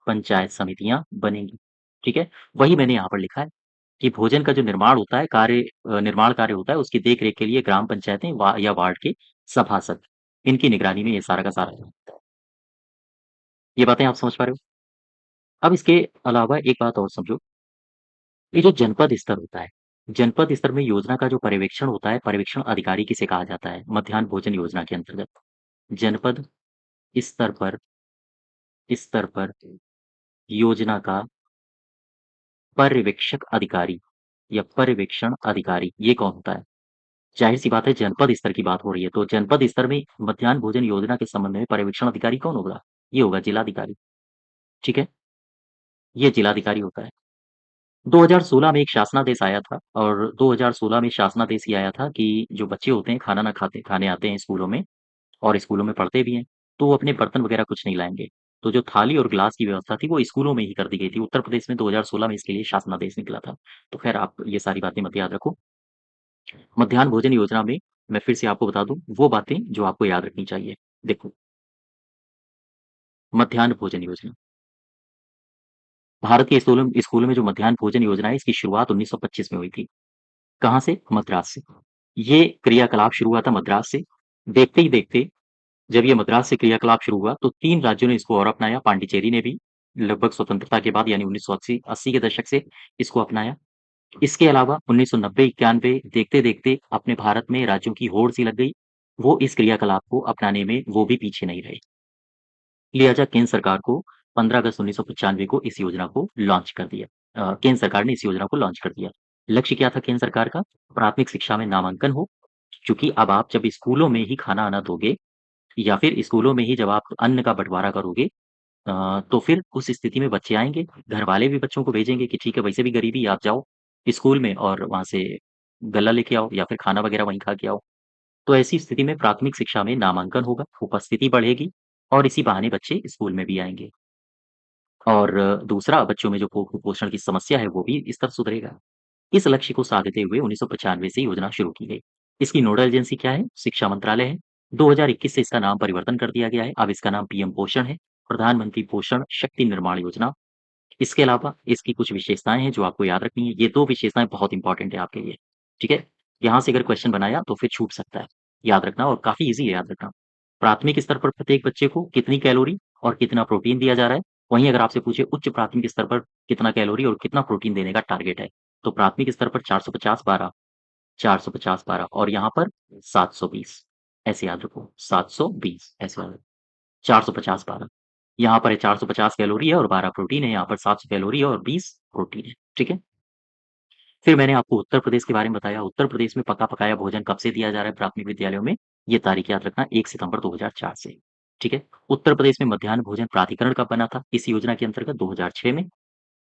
पंचायत समितियाँ बनेंगी, ठीक है? वही मैंने यहाँ पर लिखा है कि भोजन का जो निर्माण होता है, निर्माण कार्य होता है, उसकी देख-रेख के लिए ग्राम पंचायतें या वार्ड के सभासद, इनकी निगरानी में ये सारा का सारा होता है। ये बातें आप समझ पा रहे हो? अब इसके अलावा एक बात और समझो, ये जो जनपद स्तर होता है, जनपद स्तर में योजना का जो पर्यवेक्षण होता है, पर्यवेक्षण अधिकारी किसे कहा जाता है? मध्याह्न भोजन योजना के अंतर्गत। जनपद स्तर पर स्तर पर योजना का पर्यवेक्षक अधिकारी या पर्यवेक्षण अधिकारी, ये कौन होता है? ज़ाहिर-सी बात है जनपद स्तर की बात हो रही है, तो जनपद स्तर में मध्याह्न भोजन योजना के संबंध में पर्यवेक्षण अधिकारी कौन होगा? ये होगा जिलाधिकारी, ठीक है? ये जिलाधिकारी होता है। 2016 में एक शासनादेश आया था और 2016 में शासनादेश ये आया था कि जो बच्चे होते हैं खाना ना खाने आते हैं स्कूलों में और स्कूलों में पढ़ते भी हैं, तो वो अपने बर्तन वगैरह कुछ नहीं लाएँगे। तो जो थाली और ग्लास की व्यवस्था थी वो स्कूलों में ही कर दी गई थी। उत्तर प्रदेश में 2016 में इसके लिए शासनादेश निकला था। तो ख़ैर आप ये सारी बातें मत याद रखो। मध्याह्न भोजन योजना में मैं फिर से आपको बता दूँ वो बातें जो आपको याद रखनी चाहिए। देखो, मध्याह्न भोजन योजना, भारत के स्कूलों में जो मध्याह्न भोजन योजना है इसकी शुरुआत 1925 में हुई थी। कहाँ से? मद्रास से। ये क्रियाकलाप शुरू हुआ था मद्रास से। देखते ही देखते जब ये मद्रास से क्रियाकलाप शुरू हुआ तो 3 राज्यों ने इसको और अपनाया, पांडिचेरी ने भी लगभग स्वतंत्रता के बाद यानी 1980 80 के दशक से इसको अपनाया। इसके अलावा 1990-91 देखते-देखते अपने भारत में राज्यों की होड़ सी लग गई। वो इस क्रियाकलाप को अपनाने में वो भी पीछे नहीं रहे। लिहाजा केंद्र सरकार को 15 अगस्त 1995 को इस योजना को लॉन्च कर दिया। केंद्र सरकार ने इस योजना को लॉन्च कर दिया। लक्ष्य क्या था केंद्र सरकार का? प्राथमिक शिक्षा में नामांकन हो, क्योंकि अब आप जब स्कूलों में ही खाना-आना दोगे या फिर स्कूलों में ही जब आप अन्न का बँटवारा करोगे तो फिर उस स्थिति में बच्चे आएँगे, घरवाले भी बच्चों को भेजेंगे कि ठीक है वैसे भी गरीबी आप जाओ स्कूल में और वहाँ से गल्ला लेके आओ या फिर खाना वगैरह वहीं खा के आओ। तो ऐसी स्थिति में प्राथमिक शिक्षा में नामांकन होगा, उपस्थिति बढ़ेगी और इसी बहाने बच्चे स्कूल में भी आएँगे। और दूसरा बच्चों में जो कुपोषण की समस्या है वो भी स्तर सुधरेगा। इस लक्ष्य को साधते हुए 1995 से योजना शुरू की गई। इसकी नोडल एजेंसी क्या है? शिक्षा मंत्रालय है। 2021 से इसका नाम परिवर्तन कर दिया गया है। अब इसका नाम पीएम पोषण है, प्रधानमंत्री पोषण शक्ति निर्माण योजना। इसके अलावा इसकी कुछ विशेषताएँ हैं जो आपको याद रखनी है। ये 2 विशेषताएँ बहुत इम्पोर्टेंट है आपके लिए, ठीक है? यहाँ से अगर क्वेश्चन बनाया तो फिर छूट सकता है। याद रखना और काफ़ी ईज़ी है याद रखना। प्राथमिक स्तर पर प्रत्येक बच्चे को कितनी कैलोरी और कितना प्रोटीन दिया जा रहा है? वहीं अगर आपसे पूछे उच्च प्राथमिक स्तर पर कितना कैलोरी और कितना प्रोटीन देने का टारगेट है? तो प्राथमिक स्तर पर 450-12 450-12 और यहाँ पर 720 ऐसे याद रखो 720 ऐसे याद रखो 450-12 यहाँ पर 450 कैलोरी है और 12 प्रोटीन है, यहाँ पर 700 कैलोरी है और 20 प्रोटीन है, ठीक है? फिर मैंने आपको उत्तर प्रदेश के बारे में बताया, उत्तर प्रदेश में पका-पकाया भोजन कब से दिया जा रहा है प्राथमिक विद्यालयों में? ये तारीख याद रखना 1 सितंबर 2004 से, ठीक है? उत्तर प्रदेश में मध्याह्न भोजन प्राधिकरण कब बना था? इस योजना के अंतर्गत 2006 में।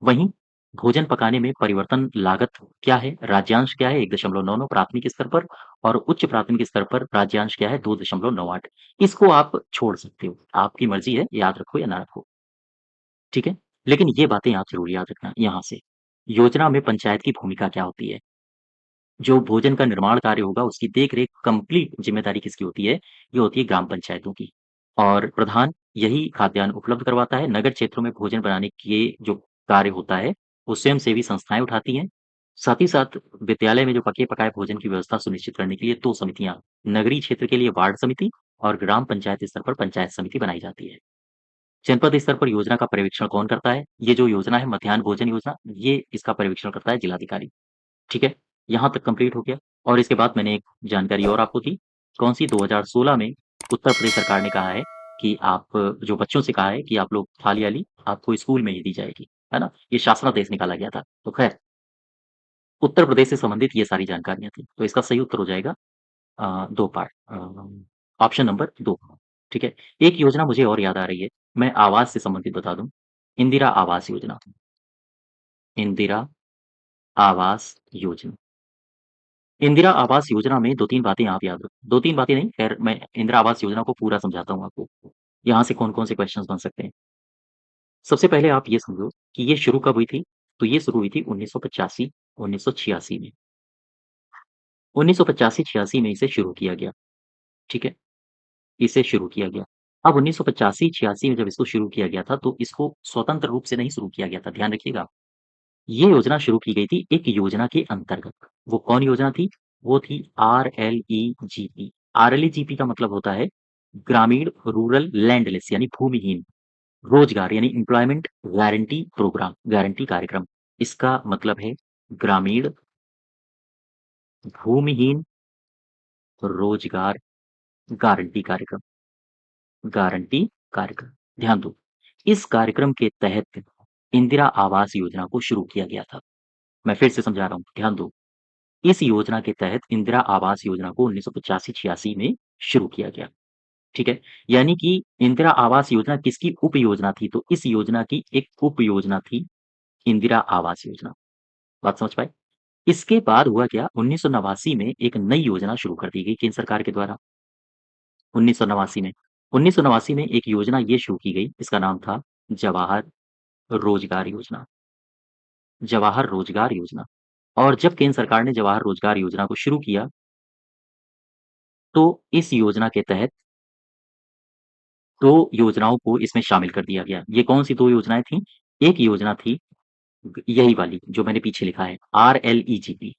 वहीं भोजन पकाने में परिवर्तन लागत क्या है? राज्यांश क्या है? 1.99 प्राथमिक स्तर पर और उच्च प्राथमिक स्तर पर राज्यांश क्या है? 2.98 इसको आप छोड़ सकते हो, आपकी मर्ज़ी है, याद रखो या ना रखो, ठीक है? लेकिन ये बातें आप ज़रूर याद रखना यहाँ से। योजना में पंचायत की भूमिका क्या होती है? जो भोजन का निर्माण कार्य होगा उसकी देख-रेख कंप्लीट ज़िम्मेदारी किसकी होती है? ये होती है ग्राम पंचायतों की और प्रधान यही खाद्यान्न उपलब्ध करवाता है। नगर क्षेत्रों में भोजन बनाने के जो कार्य होता है, वो स्वयंसेवी संस्थाएँ उठाती हैं। साथ ही साथ विद्यालय में जो पके-पकाए भोजन की व्यवस्था सुनिश्चित करने के लिए 2 समितियाँ, नगरीय क्षेत्र के लिए वार्ड समिति और ग्राम पंचायत स्तर पर पंचायत समिति बनाई जाती है। जनपद स्तर पर योजना का पर्यवेक्षण कौन करता है? ये जो योजना है मध्याह्न भोजन योजना, ये इसका पर्यवेक्षण करता है जिलाधिकारी। ठीक है? यहाँ तक कंप्लीट हो गया और इसके बाद मैंने एक जानकारी और आपको दी, कौन-सी 2016 में उत्तर प्रदेश सरकार ने कहा है कि आप जो बच्चों से कहा है कि आप लोग थाली-वाली आपको स्कूल में ही दी जाएगी, है ना? ये शासनादेश निकाला गया था। तो ख़ैर, उत्तर प्रदेश से संबंधित ये सारी जानकारियाँ थी। तो इसका सही उत्तर हो जाएगा 2 पार्ट ऑप्शन नंबर 2 ठीक है? एक योजना मुझे और याद आ रही है, मैं आवास से संबंधित बता दूँ, इंदिरा आवास योजना, इंदिरा आवास योजना। इंदिरा आवास योजना में 2-3 बातें आप याद रखो 2-3 बातें नहीं, ख़ैर मैं इंदिरा आवास योजना को पूरा समझाता हूँ आपको। यहाँ से कौन-कौन से क्वेश्चन्स बन सकते हैं। सबसे पहले आप ये समझो कि ये शुरू कब हुई थी? तो ये शुरू हुई थी 1985, 1986 में। 1985-86 में इसे शुरू किया गया, ठीक है? इसे शुरू किया गया। अब 1985-86 में जब इसको शुरू किया गया था, तो इसको स्वतंत्र रूप से नहीं शुरू किया गया था, ध्यान रखिएगा। ये योजना शुरू की गई थी एक योजना के अंतर्गत। वो कौन योजना थी? वो थी आरएलईजीपी। आरएलईजीपी का मतलब होता है ग्रामीण रूरल लैंडलेस यानी भूमिहीन रोजगार यानी एम्प्लॉयमेंट गारंटी प्रोग्राम, गारंटी कार्यक्रम। इसका मतलब है ग्रामीण भूमिहीन रोजगार गारंटी कार्यक्रम, गारंटी कार्यक्रम। ध्यान दो, इस कार्यक्रम के तहत इंदिरा आवास योजना को शुरू किया गया था। मैं फिर से समझा रहा हूँ, ध्यान दो। इस योजना के तहत इंदिरा आवास योजना को 1985-86 में शुरू किया गया, ठीक है? यानी कि इंदिरा आवास योजना किसकी उप-योजना थी? तो इस योजना की एक उप-योजना थी इंदिरा आवास योजना। बात समझ पाए? इसके बाद हुआ क्या? 1989 में एक नई योजना शुरू कर दी गई केंद्र सरकार के द्वारा, 1989 में। 1989 में एक योजना ये शुरू की गई, इसका नाम था जवाहर रोजगार योजना। जवाहर रोजगार योजना। और जब केंद्र सरकार ने जवाहर रोजगार योजना को शुरू किया, तो इस योजना के तहत 2 योजनाओं को इसमें शामिल कर दिया गया। ये कौन-सी 2 योजनाएँ थीं? एक योजना थी यही वाली जो मैंने पीछे लिखा है आरएलईजीपी।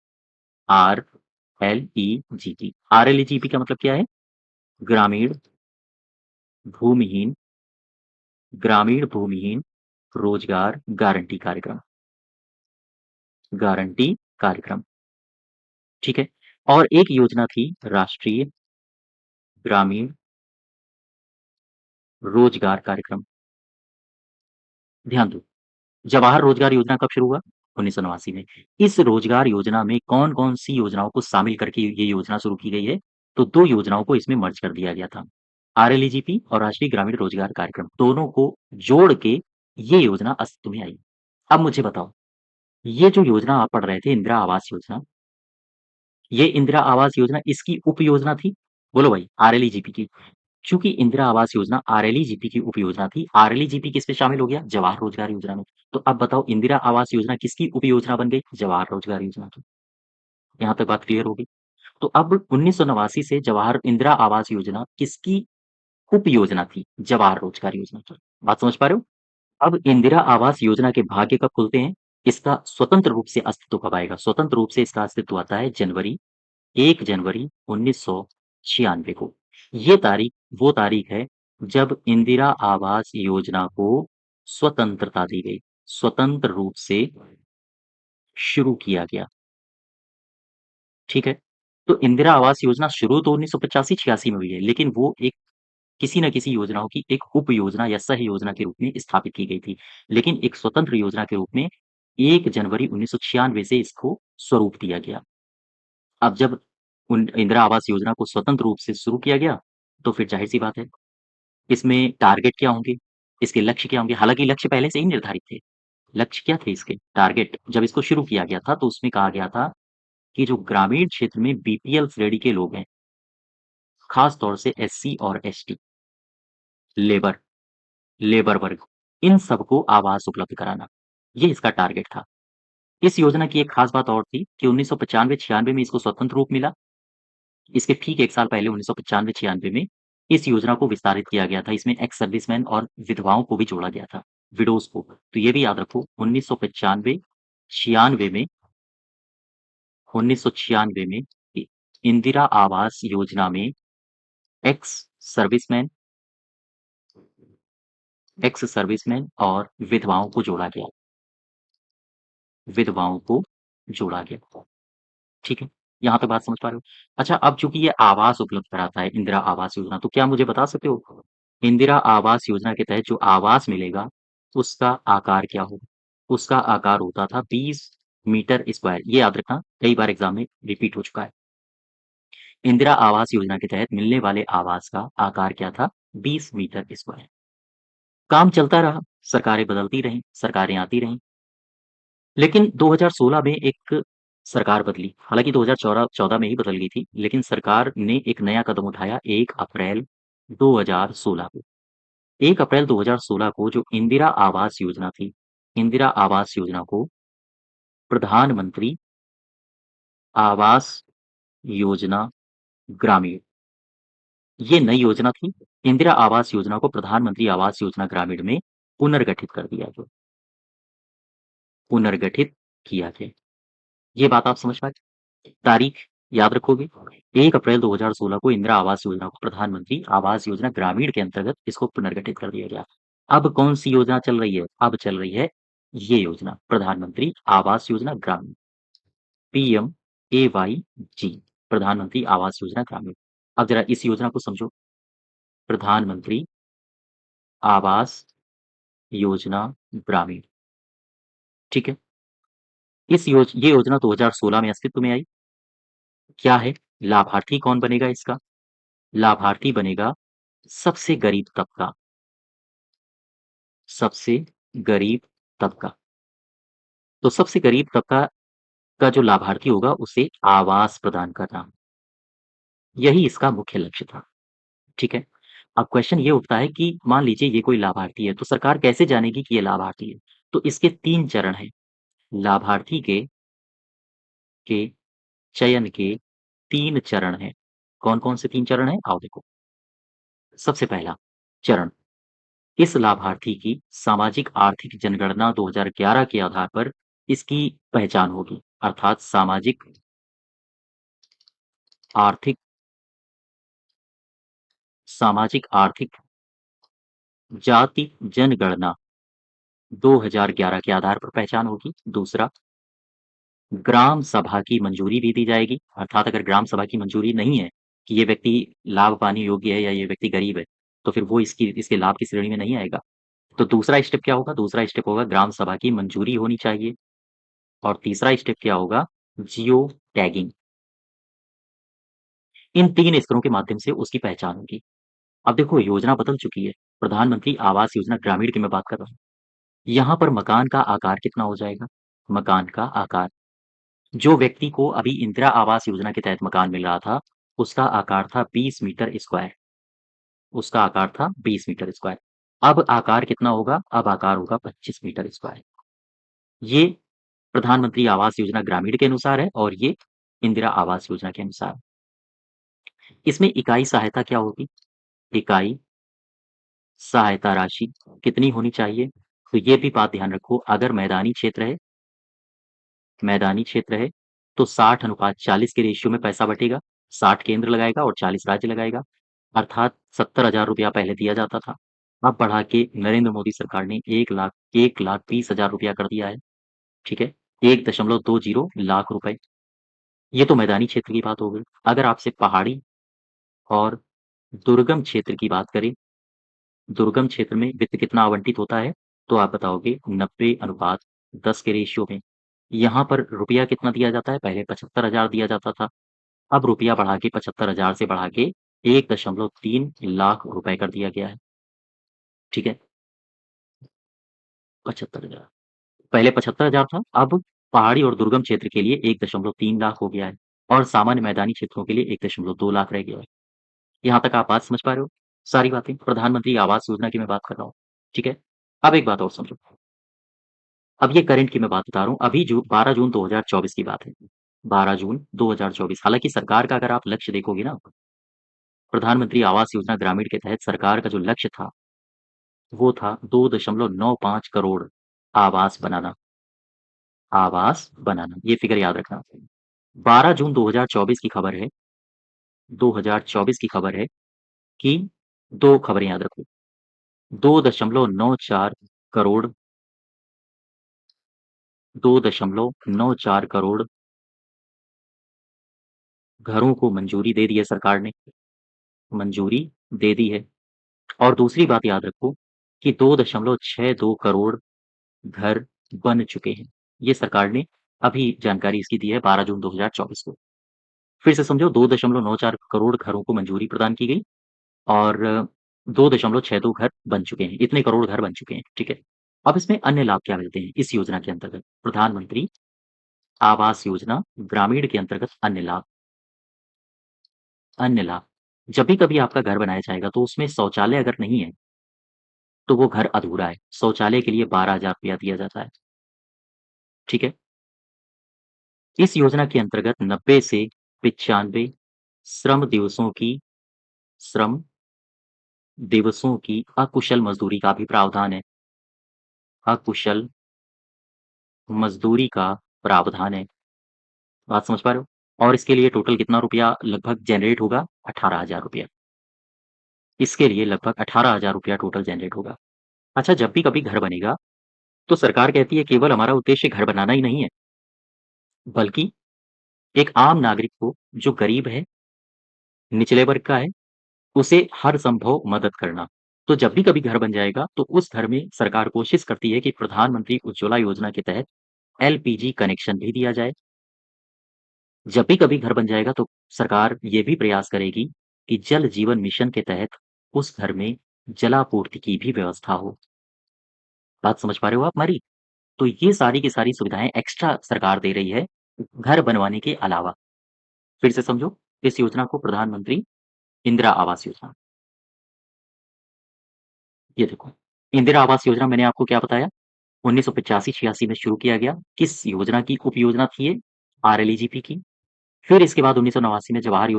आरएलईजीपी। आरएलईजीपी का मतलब क्या है? ग्रामीण भूमिहीन ग्रामीण भूमिहीन रोजगार गारंटी कार्यक्रम। गारंटी कार्यक्रम, ठीक है? और एक योजना थी राष्ट्रीय ग्रामीण रोजगार कार्यक्रम। ध्यान दो, जवाहर रोजगार योजना कब शुरू हुआ? 1989 में। इस रोजगार योजना में कौन-कौन सी योजनाओं को शामिल करके ये योजना शुरू की गई है? तो 2 योजनाओं को इसमें मर्ज कर दिया गया था। आरएलईजीपी और राष्ट्रीय ग्रामीण रोजगार कार्यक्रम, दोनों को जोड़ के ये योजना अस्तित्व में आई। अब मुझे बताओ, ये जो योजना आप पढ़ रहे थे इंदिरा आवास योजना, ये इंदिरा आवास योजना इसकी उपयोजना थी? बोलो भाई, आरएलईजीपी की। चूँकि इंदिरा आवास योजना आरएलईजीपी की उपयोजना थी, आरएलईजीपी किसमें शामिल हो गया? जवाहर रोजगार योजना में। तो अब बताओ इंदिरा आवास योजना किसकी उपयोजना बन गई? जवाहर रोजगार योजना की। यहाँ तक बात क्लियर हो गई? तो अब 1989 से जवाहर इंदिरा आवास योजना किसकी उपयोजना थी? जवाहर रोजगार योजना की। बात समझ पा रहे हो? अब इंदिरा आवास योजना के भाग्य कब खुलते हैं? इसका स्वतंत्र रूप से अस्तित्व कब आएगा? स्वतंत्र रूप से इसका अस्तित्व आता है 1 जनवरी 1996 को। ये तारीख वो तारीख है जब इंदिरा आवास योजना को स्वतंत्रता दी गई। स्वतंत्र रूप से शुरू किया गया, ठीक है? तो इंदिरा आवास योजना शुरू तो 1985-86 में हुई है, लेकिन वो एक किसी न किसी योजनाओं की एक उपयोजना या सह योजना के रूप में स्थापित की गई थी। लेकिन एक स्वतंत्र योजना के रूप में 1 जनवरी 1996 से इसको स्वरूप दिया गया। अब जब उन इंदिरा आवास योजना को स्वतंत्र रूप से शुरू किया गया, तो फिर ज़ाहिर-सी बात है, इसमें टारगेट क्या होंगे? इसके लक्ष्य क्या होंगे? हालाँकि लक्ष्य पहले से ही निर्धारित थे। लक्ष्य क्या थे इसके? टारगेट जब इसको शुरू किया गया था, तो उसमें कहा गया था कि जो ग्रामीण क्षेत्र में बीपीएल श्रेणी के लोग हैं, खास तौर से एससी और एसटी, लेबर लेबर वर्ग, इन सबको आवास उपलब्ध कराना, ये इसका टारगेट था। इस योजना की एक खास बात और थी कि 1995-96 में इसको स्वतंत्र रूप मिला। इसके ठीक 1 साल पहले 1995-96 में इस योजना को विस्तारित किया गया था। इसमें एक्स सर्विसमैन और विधवाओं को भी जोड़ा गया था, विडोज़ को। तो ये भी याद रखो 1995-96 में 1996 में इ इंदिरा आवास योजना में एक्स सर्विसमैन एक्स सर्विसमैन और विधवाओं को जोड़ा गया। विधवाओं को जोड़ा गया। ठीक है? यहाँ पे बात समझ पा रहे हो? अच्छा, अब चूँकि ये आवास उपलब्ध कराता है इंदिरा आवास योजना, तो क्या मुझे बता सकते हो, इंदिरा आवास योजना के तहत जो आवास मिलेगा, उसका आकार क्या होगा? उसका आकार होता था 20 मीटर स्क्वायर। ये याद रखना, कई बार एग्ज़ाम में रिपीट हो चुका है। इंदिरा आवास योजना के तहत मिलने वाले आवास का आकार क्या था? 20 मीटर स्क्वायर। काम चलता रहा, सरकारें बदलती रहीं, सरकारें आती रहीं। लेकिन 2016 में एक सरकार बदली। हालाँकि 2014 में ही बदल गई थी, लेकिन सरकार ने एक नया कदम उठाया 1 अप्रैल 2016 को। 1 अप्रैल 2016 को जो इंदिरा आवास योजना थी, इंदिरा आवास योजना को प्रधानमंत्री आवास योजना ग्रामीण, ये नई योजना थी। इंदिरा आवास योजना को प्रधानमंत्री आवास योजना ग्रामीण में पुनर्गठित कर दिया गया। पुनर्गठित किया गया। ये बात आप समझ पाए? तारीख याद रखोगे? 1 अप्रैल 2016 को इंदिरा आवास योजना को प्रधानमंत्री आवास योजना ग्रामीण के अंतर्गत इसको पुनर्गठित कर दिया गया। अब कौन-सी योजना चल रही है? अब चल रही है ये योजना, प्रधानमंत्री आवास योजना ग्रामीण, पीएमएवाईजी, प्रधानमंत्री आवास योजना ग्रामीण। अब ज़रा इस योजना को समझो, प्रधानमंत्री आवास योजना ग्रामीण, ठीक है? ये योजना 2016 में अस्तित्व में आई। क्या है? लाभार्थी कौन बनेगा इसका? लाभार्थी बनेगा सबसे गरीब तबका, सबसे गरीब तबका। तो सबसे गरीब तबका का जो लाभार्थी होगा उसे आवास प्रदान करना, यही इसका मुख्य लक्ष्य था, ठीक है? अब क्वेश्चन ये उठता है कि मान लीजिए ये कोई लाभार्थी है, तो सरकार कैसे जानेगी कि ये लाभार्थी है? तो इसके 3 चरण हैं। लाभार्थी के चयन के 3 चरण हैं। कौन-कौन से 3 चरण हैं? आओ देखो। सबसे पहला चरण, इस लाभार्थी की सामाजिक आर्थिक जनगणना 2011 के आधार पर इसकी पहचान होगी। अर्थात आर्थिक सामाजिक आर्थिक जाति जनगणना 2011 के आधार पर पहचान होगी। दूसरा, ग्राम सभा की मंजूरी भी दी जाएगी। अर्थात अगर ग्राम सभा की मंजूरी नहीं है कि ये व्यक्ति लाभ पाने योग्य है या ये व्यक्ति गरीब है, तो फिर वो इसके लाभ की श्रेणी में नहीं आएगा। तो दूसरा स्टेप क्या होगा? दूसरा स्टेप होगा ग्राम सभा की मंजूरी होनी चाहिए। और तीसरा स्टेप क्या होगा? Geo tagging. इन 3 स्तरों के माध्यम से उसकी पहचान होगी। अब देखो योजना बदल चुकी है। प्रधानमंत्री आवास योजना ग्रामीण की मैं बात कर रहा हूँ। यहाँ पर मकान का आकार कितना हो जाएगा? मकान का आकार, जो व्यक्ति को अभी इंदिरा आवास योजना के तहत मकान मिल रहा था, उसका आकार था 20 मीटर स्क्वायर। उसका आकार था 20 मीटर स्क्वायर। अब आकार कितना होगा? अब आकार होगा 25 मीटर स्क्वायर। ये प्रधानमंत्री आवास योजना ग्रामीण के अनुसार है और ये इंदिरा आवास योजना के अनुसार। इसमें इकाई सहायता क्या होगी? इकाई सहायता राशि कितनी होनी चाहिए? तो ये भी बात ध्यान रखो, अगर मैदानी क्षेत्र है, तो 60/40 के रेशियो में पैसा बटेगा। 60 केंद्र लगाएगा और 40 राज्य लगाएगा। अर्थात 70,000 रुपया पहले दिया जाता था। अब बढ़ा के नरेंद्र मोदी सरकार ने 1,20,000 रुपया कर दिया है। ठीक है? 1.20 लाख रुपए। ये तो मैदानी क्षेत्र की बात हो गई। अगर आपसे पहाड़ी और दुर्गम क्षेत्र की बात करें, दुर्गम क्षेत्र में वित्त कितना आवंटित होता है? तो आप बताओगे 90/10 के रेशियो में। यहाँ पर रुपया कितना दिया जाता है? पहले 75,000 दिया जाता था। अब रुपया बढ़ा के 75,000 से बढ़ा के 1.3 लाख रुपए कर दिया गया है। ठीक है? 75,000, पहले 75,000 था, अब पहाड़ी और दुर्गम क्षेत्र के लिए 1.3 लाख हो गया है और सामान्य मैदानी क्षेत्रों के लिए 1.2 लाख रह गया है। यहाँ तक आप बात समझ पा रहे हो? सारी बातें प्रधानमंत्री आवास योजना की मैं बात कर रहा हूँ। ठीक है? अब एक बात और समझो। अब ये करंट की मैं बात बता रहा हूँ। अभी जो 12 जून 2024 की बात है। 12 जून 2024, हालाँकि सरकार का अगर आप लक्ष्य देखोगे ना, प्रधानमंत्री आवास योजना ग्रामीण के तहत सरकार का जो लक्ष्य था, वो था 2.95 करोड़ आवास बनाना। आवास बनाना, ये फिगर याद रखना। 12 जून 2024 की खबर है, 2024 की खबर है कि 2 खबरें याद रखो। 2.94 करोड़ 2.94 करोड़ घरों को मंजूरी दे दी है सरकार ने, मंजूरी दे दी है। और दूसरी बात याद रखो कि 2.62 करोड़ घर बन चुके हैं। ये सरकार ने अभी जानकारी इसकी दी है 12 जून 2024 को। फिर से समझो, 2.94 करोड़ घरों को मंजूरी प्रदान की गई और 2.62 घर बन चुके हैं। इतने करोड़ घर बन चुके हैं। ठीक है? अब इसमें अन्य लाभ क्या मिलते हैं इस योजना के अंतर्गत? प्रधानमंत्री आवास योजना ग्रामीण के अंतर्गत अन्य लाभ। जब भी कभी आपका घर बनाया जाएगा तो उसमें शौचालय अगर नहीं है, तो वो घर अधूरा है। शौचालय के लिए 12,000 रुपया दिया जाता है। ठीक है? इस योजना के अंतर्गत 90 से 95 श्रम दिवसों की अकुशल मज़दूरी का भी प्रावधान है। अकुशल मज़दूरी का प्रावधान है। बात समझ पा रहे हो? और इसके लिए टोटल कितना रुपया लगभग जनरेट होगा? 18,000 रुपया। इसके लिए लगभग 18,000 रुपया टोटल जनरेट होगा। अच्छा, जब भी कभी घर बनेगा, तो सरकार कहती है केवल हमारा उद्देश्य घर बनाना ही नहीं है, बल्कि एक आम नागरिक को जो गरीब है, निचले वर्ग का है, उसे हर संभव मदद करना। तो जब भी कभी घर बन जाएगा, तो उस घर में सरकार कोशिश करती है कि प्रधानमंत्री उज्ज्वला योजना के तहत एलपीजी कनेक्शन भी दिया जाए। जब भी कभी घर बन जाएगा, तो सरकार ये भी प्रयास करेगी कि जल जीवन मिशन के तहत उस घर में जलापूर्ति की भी व्यवस्था हो। बात समझ पा रहे हो आप हमारी? तो ये सारी की सारी सुविधाएँ एक्स्ट्रा सरकार दे रही है, घर बनवाने के अलावा। फिर से समझो, इस योजना को प्रधानमंत्री इंदिरा आवास योजना ये देखो, इंदिरा आवास योजना मैंने आपको क्या बताया? 1985-86 में शुरू किया गया। किस योजना की उपयोजना थी ये? आरएलईजीपी की। फिर इसके बाद 1989 में जवाहर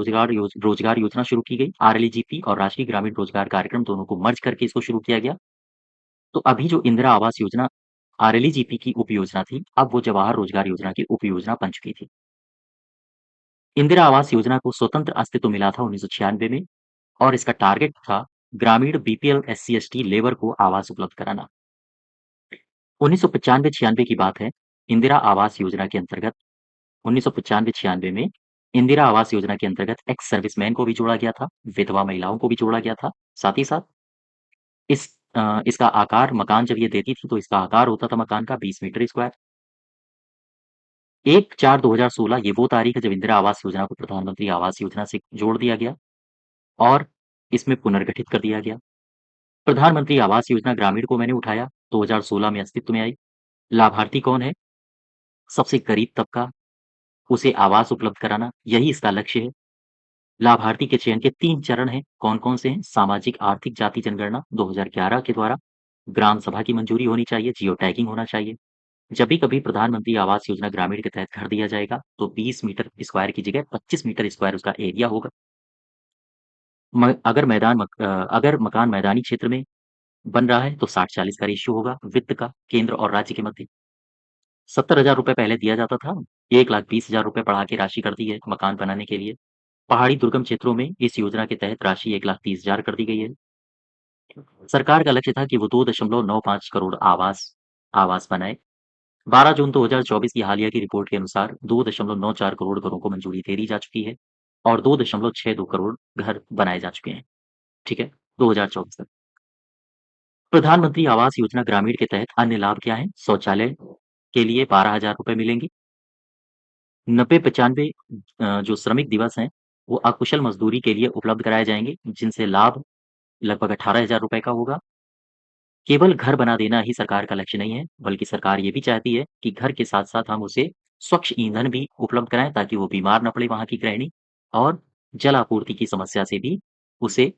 रोजगार योजना शुरू की गई। आरएलईजीपी और राष्ट्रीय ग्रामीण रोजगार कार्यक्रम दोनों को मर्ज करके इसको शुरू किया गया। तो अभी जो इंदिरा आवास योजना आरएलईजीपी की उपयोजना थी, अब वो जवाहर रोजगार योजना की उपयोजना बन चुकी थी। इंदिरा आवास योजना को स्वतंत्र अस्तित्व मिला था 1996 में और इसका टारगेट था ग्रामीण बीपीएल एससी/एसटी लेबर को आवास उपलब्ध कराना। 1995-96 की बात है, इंदिरा आवास योजना के अंतर्गत 1995-96 में इंदिरा आवास योजना के अंतर्गत एक्स सर्विसमैन को भी जोड़ा गया था, विधवा महिलाओं को भी जोड़ा गया था। साथ ही साथ इस इसका आकार मकान जब ये देती थी तो इसका आकार होता था मकान का 20 मीटर स्क्वायर। 1/4/2016 ये वो तारीख है जब इंदिरा आवास योजना को प्रधानमंत्री आवास योजना से जोड़ दिया गया और इसमें पुनर्गठित कर दिया गया। प्रधानमंत्री आवास योजना ग्रामीण को मैंने उठाया, 2016 में अस्तित्व में आई। लाभार्थी कौन है? सबसे गरीब तबका, उसे आवास उपलब्ध कराना, यही इसका लक्ष्य है। लाभार्थी के चयन के 3 चरण हैं, कौन-कौन से हैं? सामाजिक आर्थिक जाति जनगणना 2011 के द्वारा, ग्राम सभा की मंजूरी होनी चाहिए, जियो टैगिंग होना चाहिए। जब भी कभी प्रधानमंत्री आवास योजना ग्रामीण के तहत घर दिया जाएगा, तो 20 मीटर स्क्वायर की जगह 25 मीटर स्क्वायर उसका एरिया होगा। अगर मकान मैदानी क्षेत्र में बन रहा है, तो 60-40 का रेशियो होगा वित्त का, केंद्र और राज्य के मध्य। 70,000 रुपए पहले दिया जाता था, 1,20,000 रुपए बढ़ा के राशि कर दी है मकान बनाने के लिए। पहाड़ी दुर्गम क्षेत्रों में इस योजना के तहत राशि 1,30,000 कर दी गई है। सरकार का लक्ष्य था कि वो 2.95 करोड़ आवास आवास बनाए। 12 जून 2024 की हालिया की रिपोर्ट के अनुसार 2.94 करोड़ घरों को मंजूरी दे दी जा चुकी है और 2.62 करोड़ घर बनाए जा चुके हैं। ठीक है, 2024 तक। प्रधानमंत्री आवास योजना ग्रामीण के तहत अन्य लाभ क्या हैं? शौचालय के लिए 12,000 रुपए मिलेंगे। 90-95 जो श्रमिक दिवस हैं, वो अकुशल मज़दूरी के लिए उपलब्ध कराए जाएँगे, जिनसे लाभ लगभग 18,000 रुपए का होगा। केवल घर बना देना ही सरकार का लक्ष्य नहीं है, बल्कि सरकार ये भी चाहती है कि घर के साथ-साथ हम उसे स्वच्छ ईंधन भी उपलब्ध कराएँ ताकि वो बीमार ना पड़े वहाँ की गृहिणी और जल आपूर्ति की समस्या से भी उसे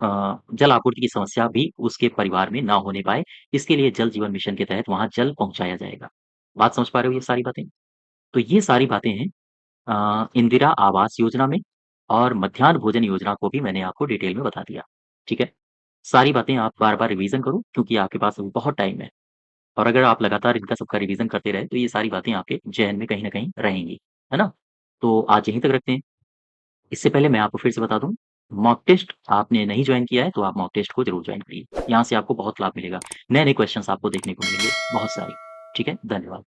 जल आपूर्ति की समस्या भी उसके परिवार में ना होने पाए। इसके लिए जल जीवन मिशन के तहत वहाँ जल पहुँचाया जाएगा। बात समझ पा रहे हो ये सारी बातें? तो ये सारी बातें हैं इंदिरा आवास योजना में और मध्याह्न भोजन योजना को भी मैंने आपको डिटेल में बता दिया। ठीक है? सारी बातें आप बार-बार रिवीज़न करो क्योंकि आपके पास अभी बहुत टाइम है और अगर आप लगातार इनका सबका रिवीज़न करते रहे तो ये सारी बातें आपके ज़हन में कहीं न कहीं रहेंगी। है ना? तो आज यहीं तक रखते हैं। इससे पहले मैं आपको फिर से बता दूँ, मॉक टेस्ट आपने नहीं जॉइन किया है तो आप मॉक टेस्ट को ज़रूर जॉइन करिए। यहाँ से आपको बहुत लाभ मिलेगा। नए-नए क्वेश्चन्स आपको देखने को मिलेंगे बहुत सारे। ठीक है? धन्यवाद।